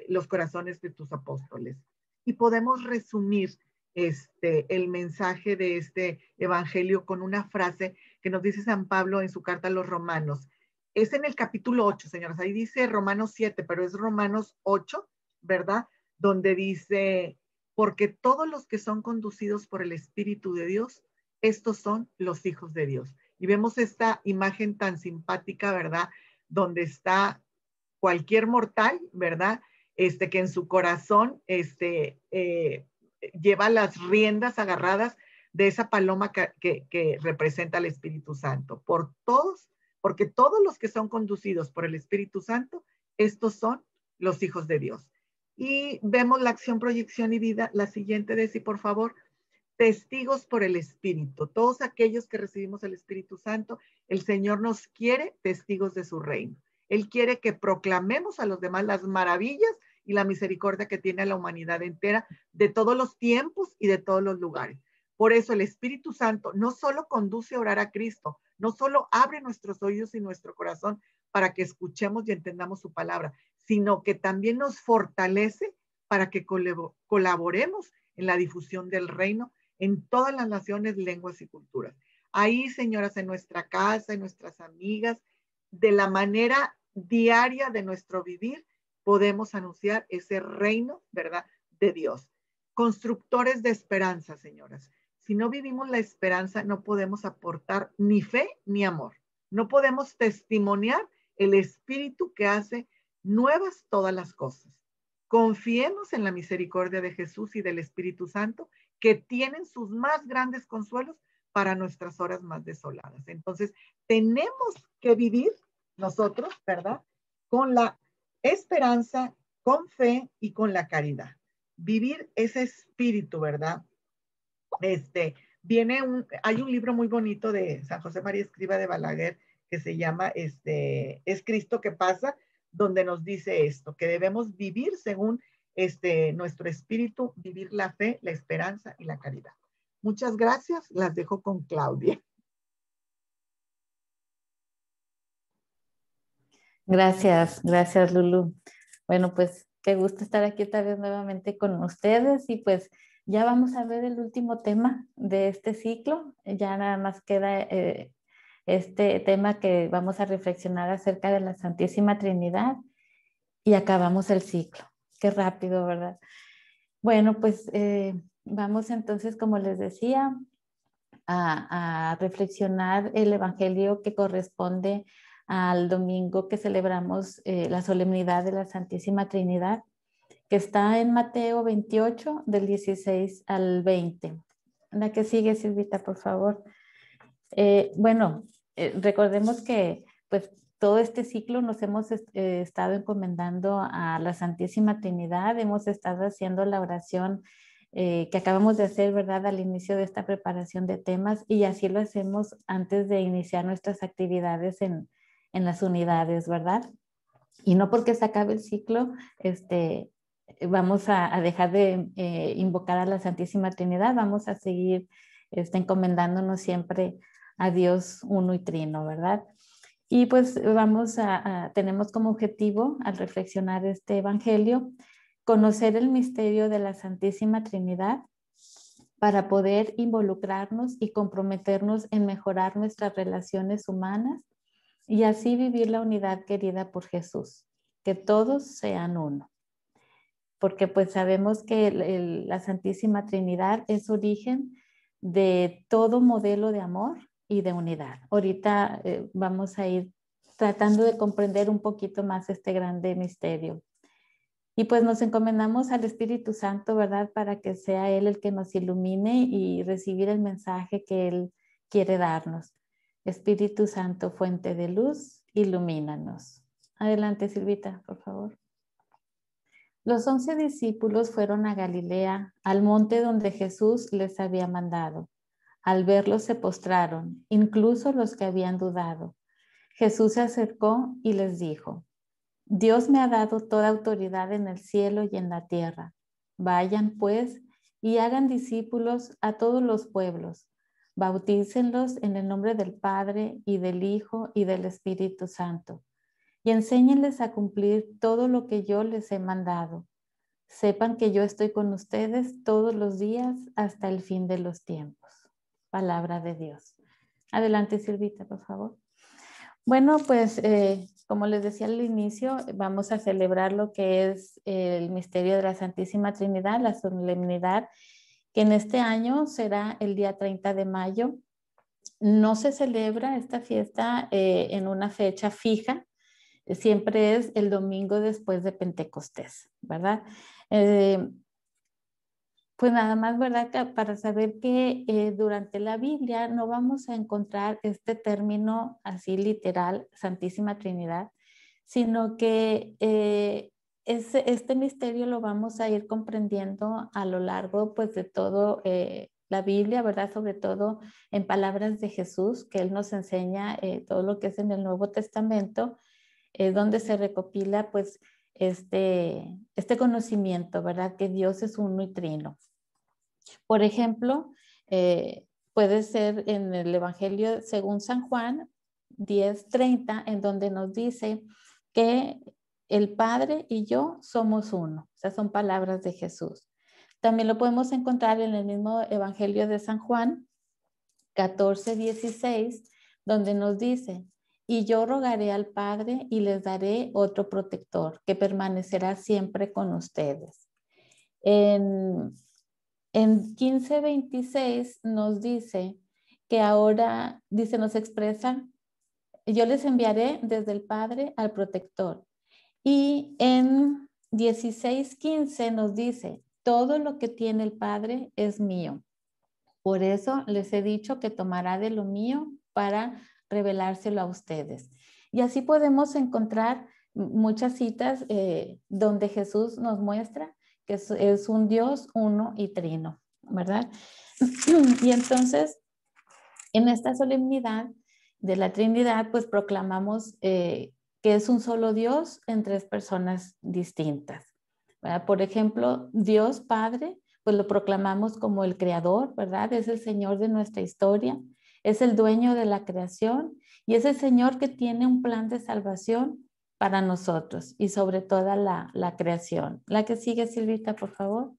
los corazones de tus apóstoles. Y podemos resumir el mensaje de este evangelio con una frase que nos dice San Pablo en su carta a los Romanos. Es en el capítulo 8, señores. Ahí dice Romanos 7, pero es Romanos 8, ¿verdad? Donde dice, porque todos los que son conducidos por el Espíritu de Dios, estos son los hijos de Dios. Y vemos esta imagen tan simpática, ¿verdad? Donde está cualquier mortal, ¿verdad? que en su corazón lleva las riendas agarradas de esa paloma que representa al Espíritu Santo. Porque todos los que son conducidos por el Espíritu Santo, estos son los hijos de Dios. Y vemos la acción, proyección y vida. La siguiente, Desi, por favor. Testigos por el Espíritu. Todos aquellos que recibimos el Espíritu Santo, el Señor nos quiere testigos de su reino. Él quiere que proclamemos a los demás las maravillas y la misericordia que tiene a la humanidad entera de todos los tiempos y de todos los lugares. Por eso el Espíritu Santo no solo conduce a orar a Cristo, no solo abre nuestros oídos y nuestro corazón para que escuchemos y entendamos su palabra, sino que también nos fortalece para que colaboremos en la difusión del reino en todas las naciones, lenguas y culturas. Ahí, señoras, en nuestra casa, en nuestras amigas, de la manera diaria de nuestro vivir, podemos anunciar ese reino, ¿verdad?, de Dios. Constructores de esperanza, señoras. Si no vivimos la esperanza, no podemos aportar ni fe ni amor. No podemos testimoniar el Espíritu que hace nuevas todas las cosas. Confiemos en la misericordia de Jesús y del Espíritu Santo, que tienen sus más grandes consuelos para nuestras horas más desoladas. Entonces, tenemos que vivir nosotros, ¿verdad?, con la esperanza, con fe y con la caridad. Vivir ese espíritu, ¿verdad? Hay un libro muy bonito de San José María Escrivá de Balaguer que se llama Es Cristo que pasa, donde nos dice esto, que debemos vivir según nuestro espíritu, vivir la fe, la esperanza y la caridad. Muchas gracias, las dejo con Claudia. Gracias Lulu. Bueno, pues qué gusto estar aquí otra vez nuevamente con ustedes y pues ya vamos a ver el último tema de este ciclo. Ya nada más queda este tema que vamos a reflexionar acerca de la Santísima Trinidad y acabamos el ciclo. Qué rápido, ¿verdad? Bueno, pues vamos entonces, como les decía, a reflexionar el evangelio que corresponde al domingo que celebramos la solemnidad de la Santísima Trinidad, que está en Mateo 28, del 16 al 20. La que sigue, Silvita, por favor. Recordemos que pues todo este ciclo nos hemos estado encomendando a la Santísima Trinidad, hemos estado haciendo la oración que acabamos de hacer, ¿verdad?, al inicio de esta preparación de temas, y así lo hacemos antes de iniciar nuestras actividades en las unidades, ¿verdad? Y no porque se acabe el ciclo, vamos a dejar de invocar a la Santísima Trinidad, vamos a seguir encomendándonos siempre a Dios uno y trino, ¿verdad? Y pues tenemos como objetivo, al reflexionar este evangelio, conocer el misterio de la Santísima Trinidad para poder involucrarnos y comprometernos en mejorar nuestras relaciones humanas y así vivir la unidad querida por Jesús, que todos sean uno. Porque pues sabemos que la Santísima Trinidad es origen de todo modelo de amor y de unidad. Ahorita vamos a ir tratando de comprender un poquito más este grande misterio. Y pues nos encomendamos al Espíritu Santo, ¿verdad?, para que sea Él el que nos ilumine y recibir el mensaje que Él quiere darnos. Espíritu Santo, fuente de luz, ilumínanos. Adelante, Silvita, por favor. Los 11 discípulos fueron a Galilea, al monte donde Jesús les había mandado. Al verlos se postraron, incluso los que habían dudado. Jesús se acercó y les dijo: Dios me ha dado toda autoridad en el cielo y en la tierra. Vayan, pues, y hagan discípulos a todos los pueblos. Bautícenlos en el nombre del Padre y del Hijo y del Espíritu Santo. Y enséñenles a cumplir todo lo que yo les he mandado. Sepan que yo estoy con ustedes todos los días hasta el fin de los tiempos. Palabra de Dios. Adelante, Silvita, por favor. Bueno, pues como les decía al inicio, vamos a celebrar lo que es el misterio de la Santísima Trinidad, la solemnidad, que en este año será el día 30 de mayo. No se celebra esta fiesta en una fecha fija, siempre es el domingo después de Pentecostés, ¿verdad? Pues nada más, ¿verdad? Para saber que durante la Biblia no vamos a encontrar este término así literal, Santísima Trinidad, sino que este misterio lo vamos a ir comprendiendo a lo largo pues de todo la Biblia, ¿verdad? Sobre todo en palabras de Jesús, que Él nos enseña todo lo que es en el Nuevo Testamento, donde se recopila pues este conocimiento, ¿verdad? Que Dios es uno y trino. Por ejemplo, puede ser en el Evangelio según San Juan 10:30, en donde nos dice que el Padre y yo somos uno. O sea, son palabras de Jesús. También lo podemos encontrar en el mismo Evangelio de San Juan 14:16, donde nos dice, y yo rogaré al Padre y les daré otro protector que permanecerá siempre con ustedes. En 15:26 nos dice que ahora, dice, nos expresa, yo les enviaré desde el Padre al protector. Y en 16:15 nos dice, todo lo que tiene el Padre es mío. Por eso les he dicho que tomará de lo mío para revelárselo a ustedes. Y así podemos encontrar muchas citas donde Jesús nos muestra que es un Dios uno y trino, ¿verdad? Y entonces, en esta solemnidad de la Trinidad, pues proclamamos que es un solo Dios en tres personas distintas, ¿verdad? Por ejemplo, Dios Padre, pues lo proclamamos como el creador, ¿verdad? Es el Señor de nuestra historia, es el dueño de la creación y es el Señor que tiene un plan de salvación para nosotros y sobre toda la creación. La que sigue, Silvita, por favor.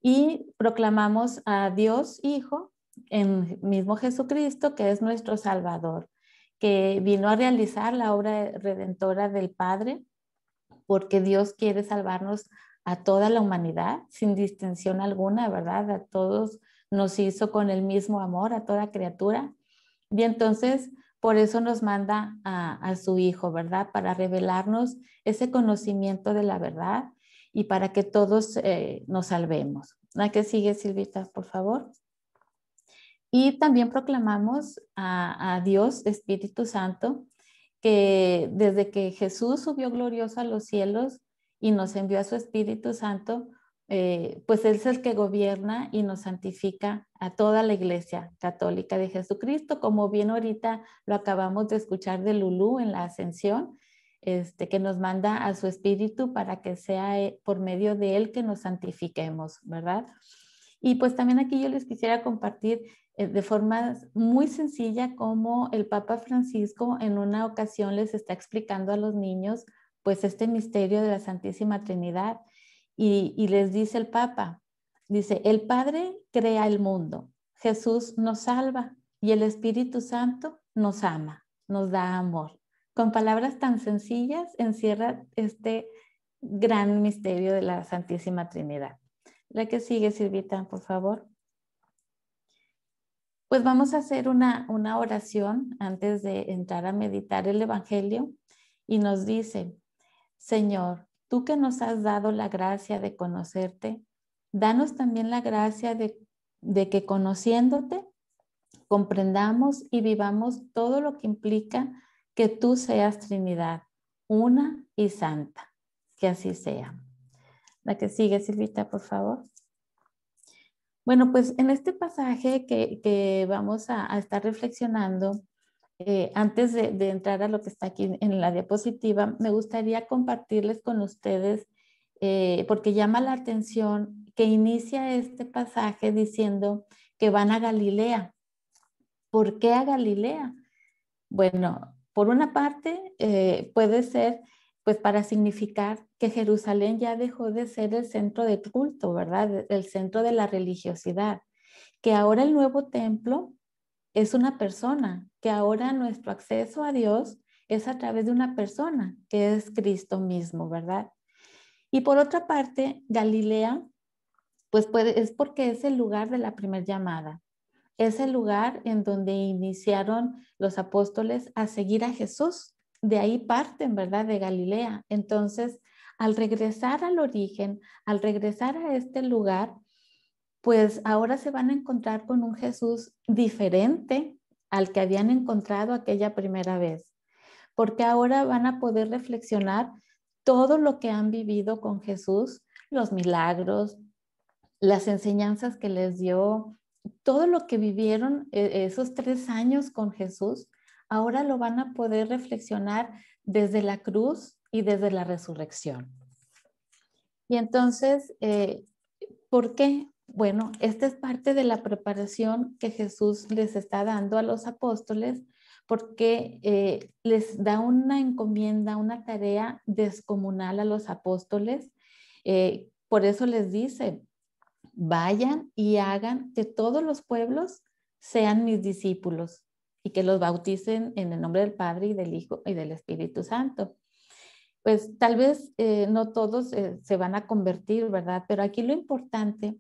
Y proclamamos a Dios Hijo, en mismo Jesucristo, que es nuestro Salvador, que vino a realizar la obra redentora del Padre, porque Dios quiere salvarnos a toda la humanidad, sin distinción alguna, ¿verdad? A todos nos hizo con el mismo amor, a toda criatura. Y entonces, por eso nos manda a su Hijo, ¿verdad? Para revelarnos ese conocimiento de la verdad y para que todos nos salvemos. ¿La que sigue, Silvita, por favor? Y también proclamamos a Dios, Espíritu Santo, que desde que Jesús subió glorioso a los cielos y nos envió a su Espíritu Santo, pues Él es el que gobierna y nos santifica a toda la Iglesia Católica de Jesucristo, como bien ahorita lo acabamos de escuchar de Lulú en la Ascensión, que nos manda a su Espíritu para que sea por medio de Él que nos santifiquemos, ¿verdad? Y pues también aquí yo les quisiera compartir de forma muy sencilla como el Papa Francisco en una ocasión les está explicando a los niños pues este misterio de la Santísima Trinidad y les dice el Papa, dice, el Padre crea el mundo, Jesús nos salva y el Espíritu Santo nos ama, nos da amor. Con palabras tan sencillas encierra este gran misterio de la Santísima Trinidad. La que sigue, Silvita, por favor. Pues vamos a hacer una oración antes de entrar a meditar el Evangelio y nos dice, Señor, tú que nos has dado la gracia de conocerte, danos también la gracia de que conociéndote, comprendamos y vivamos todo lo que implica que tú seas Trinidad, una y santa. Que así sea. La que sigue, Silvita, por favor. Bueno, pues en este pasaje que vamos a estar reflexionando, antes de entrar a lo que está aquí en la diapositiva, me gustaría compartirles con ustedes, porque llama la atención que inicia este pasaje diciendo que van a Galilea. ¿Por qué a Galilea? Bueno, por una parte puede ser pues para significar que Jerusalén ya dejó de ser el centro de culto, ¿verdad? El centro de la religiosidad, que ahora el nuevo templo es una persona, que ahora nuestro acceso a Dios es a través de una persona, que es Cristo mismo, ¿verdad? Y por otra parte, Galilea, pues es porque es el lugar de la primera llamada. Es el lugar en donde iniciaron los apóstoles a seguir a Jesús. de ahí parten, ¿verdad? De Galilea. Entonces, al regresar al origen, al regresar a este lugar, pues ahora se van a encontrar con un Jesús diferente al que habían encontrado aquella primera vez, porque ahora van a poder reflexionar todo lo que han vivido con Jesús, los milagros, las enseñanzas que les dio, todo lo que vivieron esos 3 años con Jesús, ahora lo van a poder reflexionar desde la cruz y desde la resurrección. Y entonces, ¿por qué? Bueno, esta es parte de la preparación que Jesús les está dando a los apóstoles, porque les da una encomienda, una tarea descomunal a los apóstoles. Por eso les dice, vayan y hagan que todos los pueblos sean mis discípulos y que los bauticen en el nombre del Padre y del Hijo y del Espíritu Santo. Pues tal vez no todos se van a convertir, ¿verdad? Pero aquí lo importante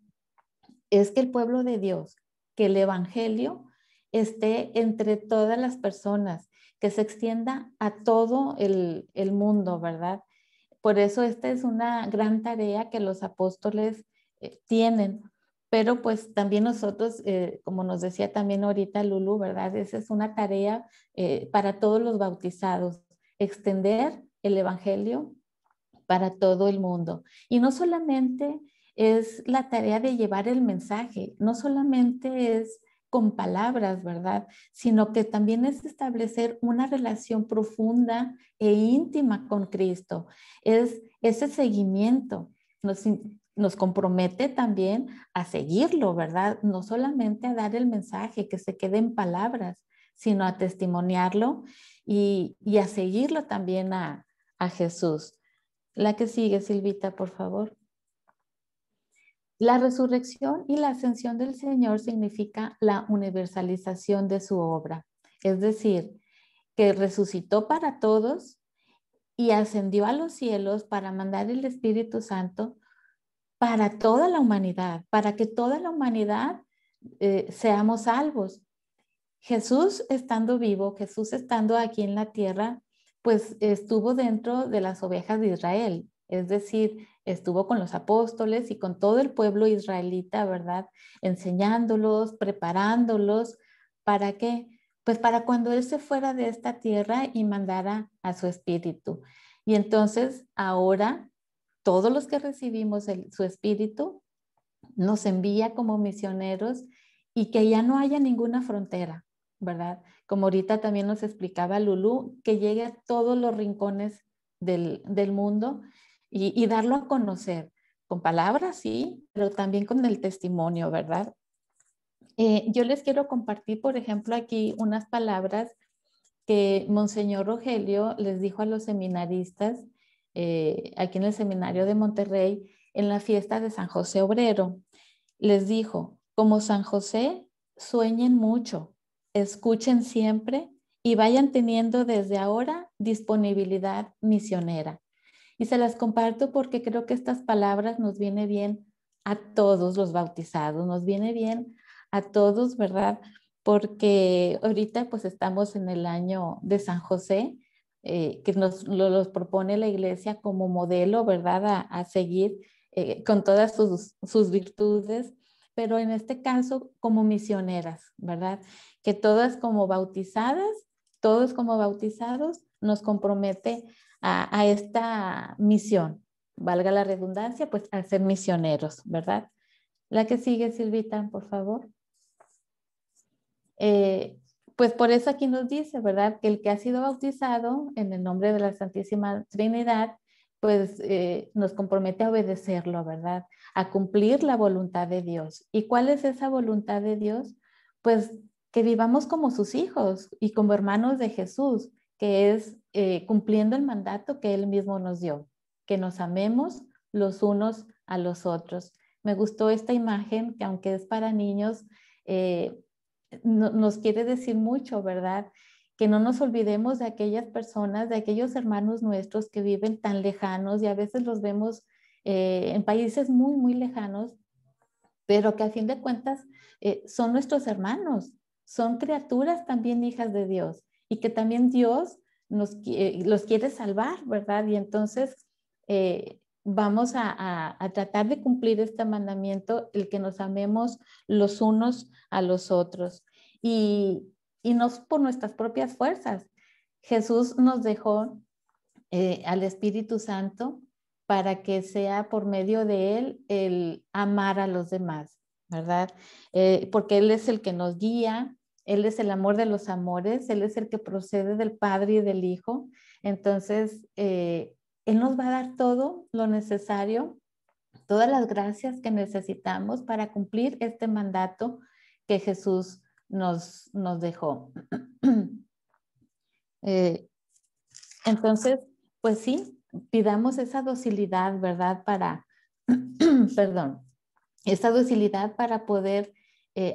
es que el pueblo de Dios, que el evangelio esté entre todas las personas, que se extienda a todo el mundo, ¿verdad? Por eso esta es una gran tarea que los apóstoles tienen. Pero pues también nosotros, como nos decía también ahorita Lulu, ¿verdad? Esa es una tarea para todos los bautizados, extender el evangelio para todo el mundo. Y no solamente es la tarea de llevar el mensaje, no solamente es con palabras, ¿verdad? Sino que también es establecer una relación profunda e íntima con Cristo. Es ese seguimiento. Nos compromete también a seguirlo, ¿verdad? No solamente a dar el mensaje que se quede en palabras, sino a testimoniarlo y a seguirlo también a Jesús. La que sigue, Silvita, por favor. La resurrección y la ascensión del Señor significa la universalización de su obra, es decir, que resucitó para todos y ascendió a los cielos para mandar el Espíritu Santo para toda la humanidad, para que toda la humanidad seamos salvos. Jesús estando vivo, Jesús estando aquí en la tierra, pues estuvo dentro de las ovejas de Israel, es decir, estuvo con los apóstoles y con todo el pueblo israelita, ¿verdad? Enseñándolos, preparándolos, ¿para qué? Pues para cuando Él se fuera de esta tierra y mandara a su espíritu. Y entonces ahora todos los que recibimos su espíritu nos envía como misioneros y que ya no haya ninguna frontera, ¿verdad? Como ahorita también nos explicaba Lulú, que llegue a todos los rincones del mundo y darlo a conocer, con palabras, sí, pero también con el testimonio, ¿verdad? Yo les quiero compartir, por ejemplo, aquí unas palabras que Monseñor Rogelio les dijo a los seminaristas aquí en el seminario de Monterrey en la fiesta de San José Obrero. Les dijo, como San José, sueñen mucho, escuchen siempre y vayan teniendo desde ahora disponibilidad misionera. Y se las comparto porque creo que estas palabras nos viene bien a todos los bautizados, nos viene bien a todos, ¿verdad? Porque ahorita pues estamos en el año de San José, que los propone la iglesia como modelo, ¿verdad? A seguir con todas sus virtudes, pero en este caso como misioneras, ¿verdad? Que todas como bautizadas, todos como bautizados, nos compromete a esta misión, valga la redundancia, pues a ser misioneros, ¿verdad? La que sigue, Silvita, por favor. Pues por eso aquí nos dice, ¿verdad? Que el que ha sido bautizado en el nombre de la Santísima Trinidad, pues nos compromete a obedecerlo, ¿verdad? A cumplir la voluntad de Dios. ¿Y cuál es esa voluntad de Dios? Pues que vivamos como sus hijos y como hermanos de Jesús, que es cumpliendo el mandato que Él mismo nos dio, que nos amemos los unos a los otros. Me gustó esta imagen que aunque es para niños, nos quiere decir mucho, ¿verdad? Que no nos olvidemos de aquellas personas, de aquellos hermanos nuestros que viven tan lejanos y a veces los vemos en países muy, muy lejanos, pero que a fin de cuentas son nuestros hermanos, son criaturas también hijas de Dios y que también Dios los quiere salvar, ¿verdad? Y entonces vamos a tratar de cumplir este mandamiento, el que nos amemos los unos a los otros. Y no por nuestras propias fuerzas. Jesús nos dejó al Espíritu Santo para que sea por medio de él el amar a los demás, ¿verdad? Porque él es el que nos guía, él es el amor de los amores, él es el que procede del Padre y del Hijo. Entonces, él nos va a dar todo lo necesario, todas las gracias que necesitamos para cumplir este mandato que Jesús nos dejó. Entonces, pues sí, pidamos esa docilidad, ¿verdad? Para, perdón, esa docilidad para poder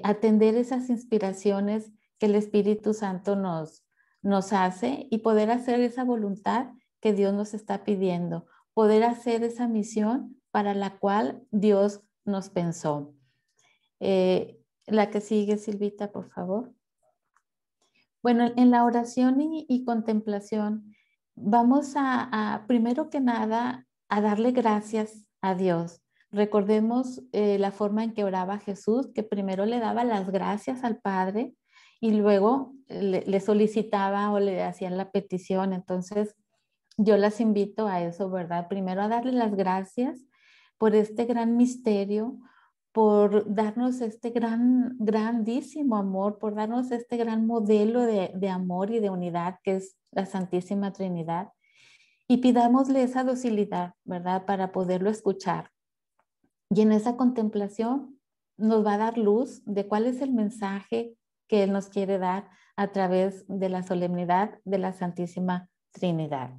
atender esas inspiraciones que el Espíritu Santo nos hace y poder hacer esa voluntad que Dios nos está pidiendo, poder hacer esa misión para la cual Dios nos pensó. La que sigue, Silvita, por favor. Bueno, en la oración y contemplación, vamos primero que nada, a darle gracias a Dios. Recordemos la forma en que oraba Jesús, que primero le daba las gracias al Padre y luego le solicitaba o le hacían la petición. Entonces, yo las invito a eso, ¿verdad? Primero a darle las gracias por este gran misterio, por darnos este grandísimo amor, por darnos este gran modelo de amor y de unidad que es la Santísima Trinidad. Y pidámosle esa docilidad, ¿verdad? Para poderlo escuchar. Y en esa contemplación nos va a dar luz de cuál es el mensaje que Él nos quiere dar a través de la solemnidad de la Santísima Trinidad.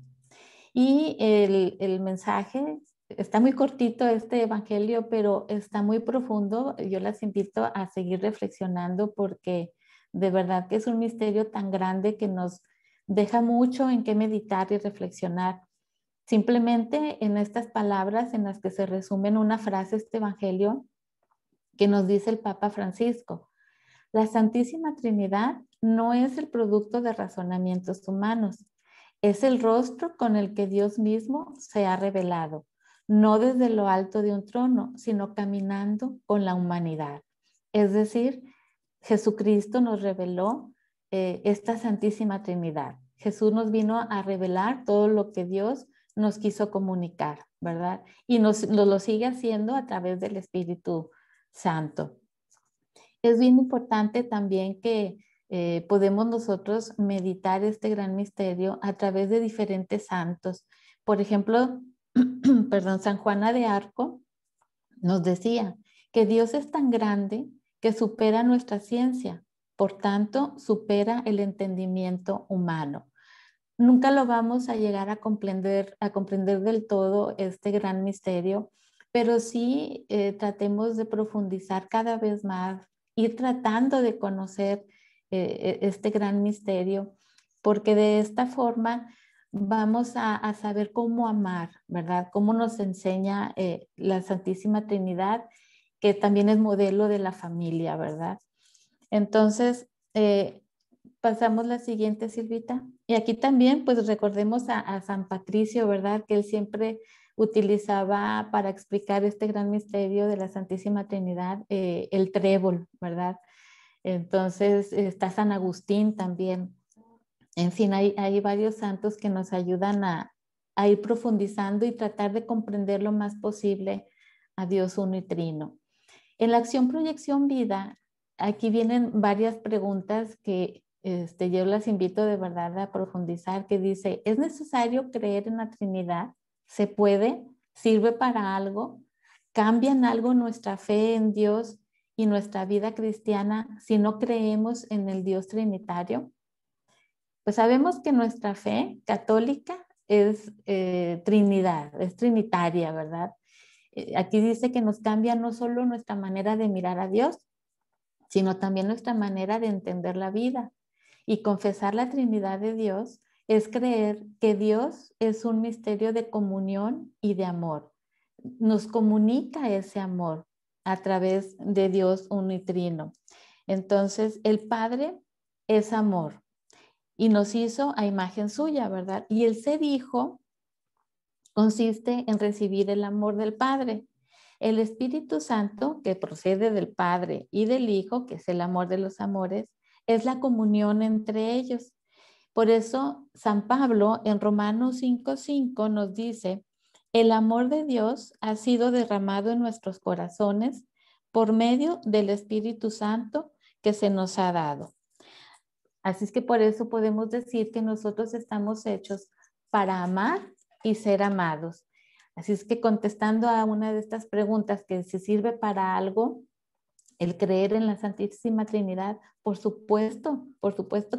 Y el mensaje, está muy cortito este evangelio, pero está muy profundo. Yo las invito a seguir reflexionando porque de verdad que es un misterio tan grande que nos deja mucho en qué meditar y reflexionar. Simplemente en estas palabras en las que se resume en una frase este evangelio que nos dice el Papa Francisco: la Santísima Trinidad no es el producto de razonamientos humanos, es el rostro con el que Dios mismo se ha revelado, no desde lo alto de un trono, sino caminando con la humanidad. Es decir, Jesucristo nos reveló esta Santísima Trinidad. Jesús nos vino a revelar todo lo que Dios nos quiso comunicar, ¿verdad? Y nos lo sigue haciendo a través del Espíritu Santo. Es bien importante también que podemos nosotros meditar este gran misterio a través de diferentes santos. Por ejemplo, perdón, San Juana de Arco nos decía que Dios es tan grande que supera nuestra ciencia, por tanto, supera el entendimiento humano. Nunca lo vamos a llegar a comprender del todo este gran misterio, pero sí tratemos de profundizar cada vez más, ir tratando de conocer este gran misterio, porque de esta forma vamos a saber cómo amar, ¿verdad? Cómo nos enseña la Santísima Trinidad, que también es modelo de la familia, ¿verdad? Entonces, pasamos la siguiente, Silvita. Y aquí también, pues recordemos a San Patricio, ¿verdad? Que él siempre utilizaba para explicar este gran misterio de la Santísima Trinidad el trébol, ¿verdad? Entonces está San Agustín también. En fin, hay varios santos que nos ayudan a ir profundizando y tratar de comprender lo más posible a Dios uno y trino. En la acción Proyección Vida, aquí vienen varias preguntas que yo las invito de verdad a profundizar, que dice: ¿es necesario creer en la Trinidad? ¿Se puede? ¿Sirve para algo? ¿Cambia en algo nuestra fe en Dios y nuestra vida cristiana si no creemos en el Dios trinitario? Pues sabemos que nuestra fe católica es Trinidad, es trinitaria, ¿verdad? Aquí dice que nos cambia no solo nuestra manera de mirar a Dios, sino también nuestra manera de entender la vida. Y confesar la Trinidad de Dios es creer que Dios es un misterio de comunión y de amor. Nos comunica ese amor a través de Dios uno y trino. Entonces, el Padre es amor. y nos hizo a imagen suya, ¿verdad? Y el ser hijo consiste en recibir el amor del Padre. El Espíritu Santo, que procede del Padre y del Hijo, que es el amor de los amores, es la comunión entre ellos. Por eso San Pablo en Romanos 5:5 nos dice, el amor de Dios ha sido derramado en nuestros corazones por medio del Espíritu Santo que se nos ha dado. Así es que por eso podemos decir que nosotros estamos hechos para amar y ser amados. Así es que contestando a una de estas preguntas que si sirve para algo, el creer en la Santísima Trinidad, por supuesto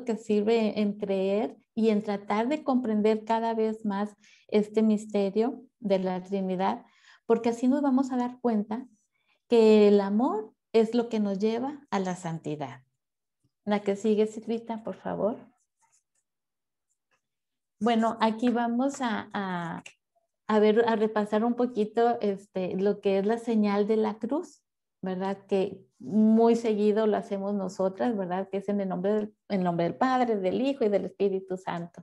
que sirve en creer y en tratar de comprender cada vez más este misterio de la Trinidad, porque así nos vamos a dar cuenta que el amor es lo que nos lleva a la santidad. La que sigue, Silvita, por favor. Bueno, aquí vamos a repasar un poquito lo que es la señal de la cruz, ¿verdad? Que muy seguido lo hacemos nosotras, ¿verdad? Que es en el nombre del Padre, del Hijo y del Espíritu Santo.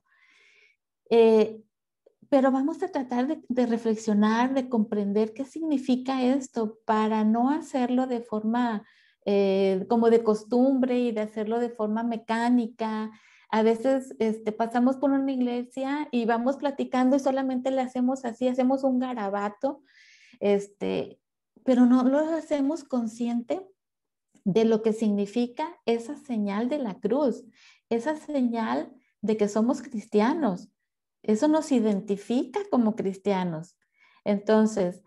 Pero vamos a tratar de reflexionar, de comprender qué significa esto para no hacerlo de forma como de costumbre y de hacerlo de forma mecánica. A veces pasamos por una iglesia y vamos platicando y solamente le hacemos así, hacemos un garabato, pero no lo hacemos consciente de lo que significa esa señal de la cruz, esa señal de que somos cristianos. Eso nos identifica como cristianos. Entonces,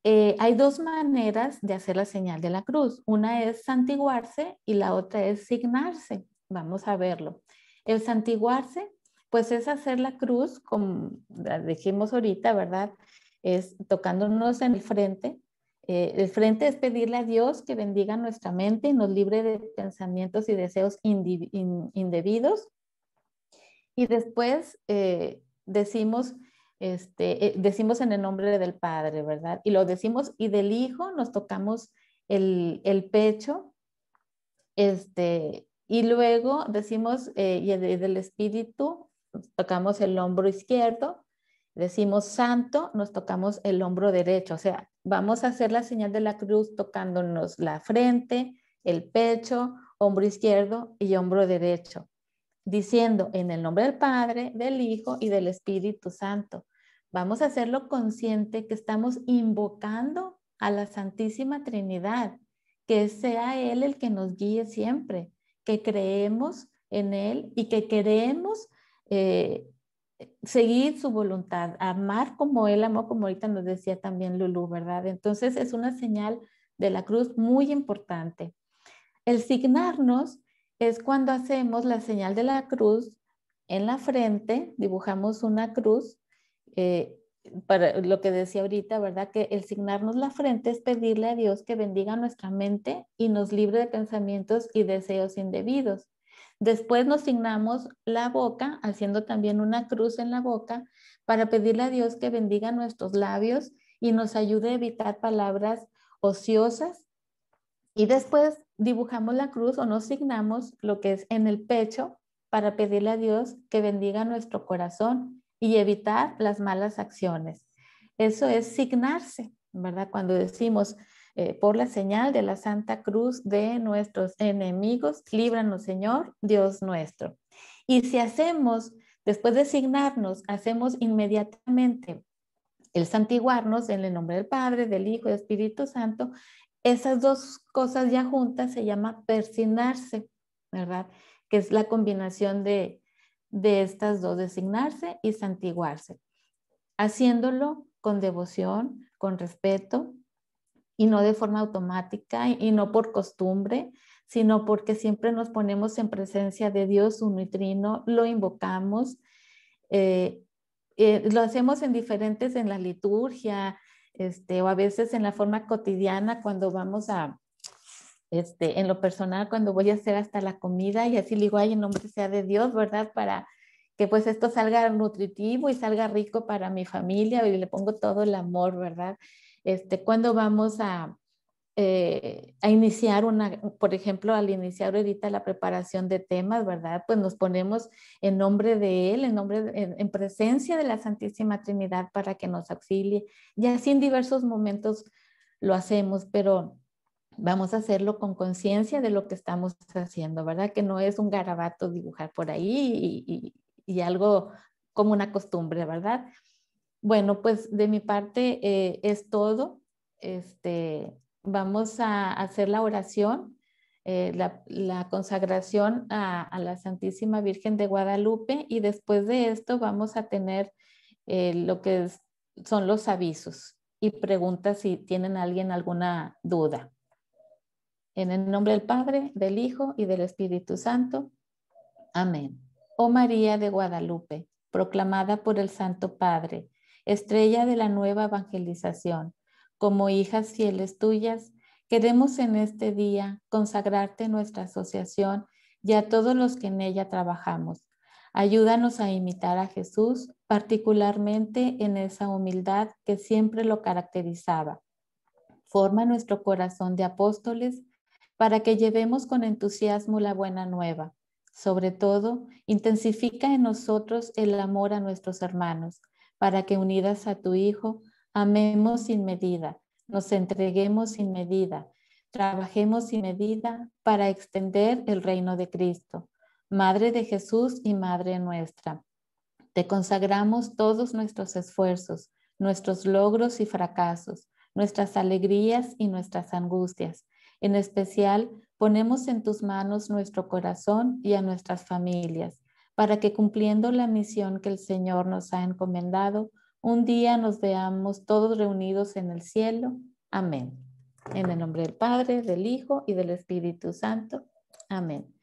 hay dos maneras de hacer la señal de la cruz. Una es santiguarse y la otra es signarse. Vamos a verlo. El santiguarse, pues es hacer la cruz, como dijimos ahorita, ¿verdad? Es tocándonos en el frente. El frente es pedirle a Dios que bendiga nuestra mente y nos libre de pensamientos y deseos indebidos. Y después decimos en el nombre del Padre, ¿verdad? Y lo decimos, y del Hijo nos tocamos el pecho, y luego decimos, y del Espíritu, nos tocamos el hombro izquierdo, decimos santo, nos tocamos el hombro derecho, o sea, vamos a hacer la señal de la cruz tocándonos la frente, el pecho, hombro izquierdo y hombro derecho, diciendo en el nombre del Padre, del Hijo y del Espíritu Santo. Vamos a hacerlo consciente que estamos invocando a la Santísima Trinidad, que sea Él el que nos guíe siempre, que creemos en Él y que queremos seguir su voluntad, amar como Él amó, como ahorita nos decía también Lulú, ¿verdad? Entonces es una señal de la cruz muy importante. El signarnos es cuando hacemos la señal de la cruz en la frente, dibujamos una cruz, para lo que decía ahorita, ¿verdad? Que el signarnos la frente es pedirle a Dios que bendiga nuestra mente y nos libre de pensamientos y deseos indebidos. Después nos signamos la boca, haciendo también una cruz en la boca, para pedirle a Dios que bendiga nuestros labios y nos ayude a evitar palabras ociosas. Y después dibujamos la cruz o nos signamos lo que es en el pecho para pedirle a Dios que bendiga nuestro corazón y evitar las malas acciones. Eso es signarse, ¿verdad? Cuando decimos por la señal de la Santa Cruz de nuestros enemigos, líbranos, Señor, Dios nuestro. Y si hacemos, después de signarnos, hacemos inmediatamente el santiguarnos en el nombre del Padre, del Hijo y del Espíritu Santo, esas dos cosas ya juntas se llama persignarse, ¿verdad? Que es la combinación de estas dos, de signarse y santiguarse, haciéndolo con devoción, con respeto y no de forma automática y no por costumbre, sino porque siempre nos ponemos en presencia de Dios uno y trino, lo invocamos, lo hacemos en diferentes, en la liturgia, o a veces en la forma cotidiana cuando vamos a, en lo personal, cuando voy a hacer hasta la comida y así le digo, ay, en nombre sea de Dios, ¿verdad? Para que pues esto salga nutritivo y salga rico para mi familia y le pongo todo el amor, ¿verdad? Cuando vamos a iniciar por ejemplo, al iniciar ahorita la preparación de temas, ¿verdad? Pues nos ponemos en nombre de Él, en presencia de la Santísima Trinidad para que nos auxilie. Y así en diversos momentos lo hacemos, pero vamos a hacerlo con conciencia de lo que estamos haciendo, ¿verdad? Que no es un garabato dibujar por ahí y algo como una costumbre, ¿verdad? Bueno, pues de mi parte es todo. Vamos a hacer la oración, la consagración a la Santísima Virgen de Guadalupe y después de esto vamos a tener lo que son los avisos y preguntas si tienen alguien alguna duda. En el nombre del Padre, del Hijo y del Espíritu Santo. Amén. Oh María de Guadalupe, proclamada por el Santo Padre, estrella de la nueva evangelización, como hijas fieles tuyas, queremos en este día consagrarte nuestra asociación y a todos los que en ella trabajamos. Ayúdanos a imitar a Jesús, particularmente en esa humildad que siempre lo caracterizaba. Forma nuestro corazón de apóstoles para que llevemos con entusiasmo la buena nueva. Sobre todo, intensifica en nosotros el amor a nuestros hermanos, para que unidas a tu Hijo, amemos sin medida, nos entreguemos sin medida, trabajemos sin medida para extender el reino de Cristo. Madre de Jesús y Madre nuestra, te consagramos todos nuestros esfuerzos, nuestros logros y fracasos, nuestras alegrías y nuestras angustias. En especial, ponemos en tus manos nuestro corazón y a nuestras familias, para que cumpliendo la misión que el Señor nos ha encomendado, un día nos veamos todos reunidos en el cielo. Amén. En el nombre del Padre, del Hijo y del Espíritu Santo. Amén.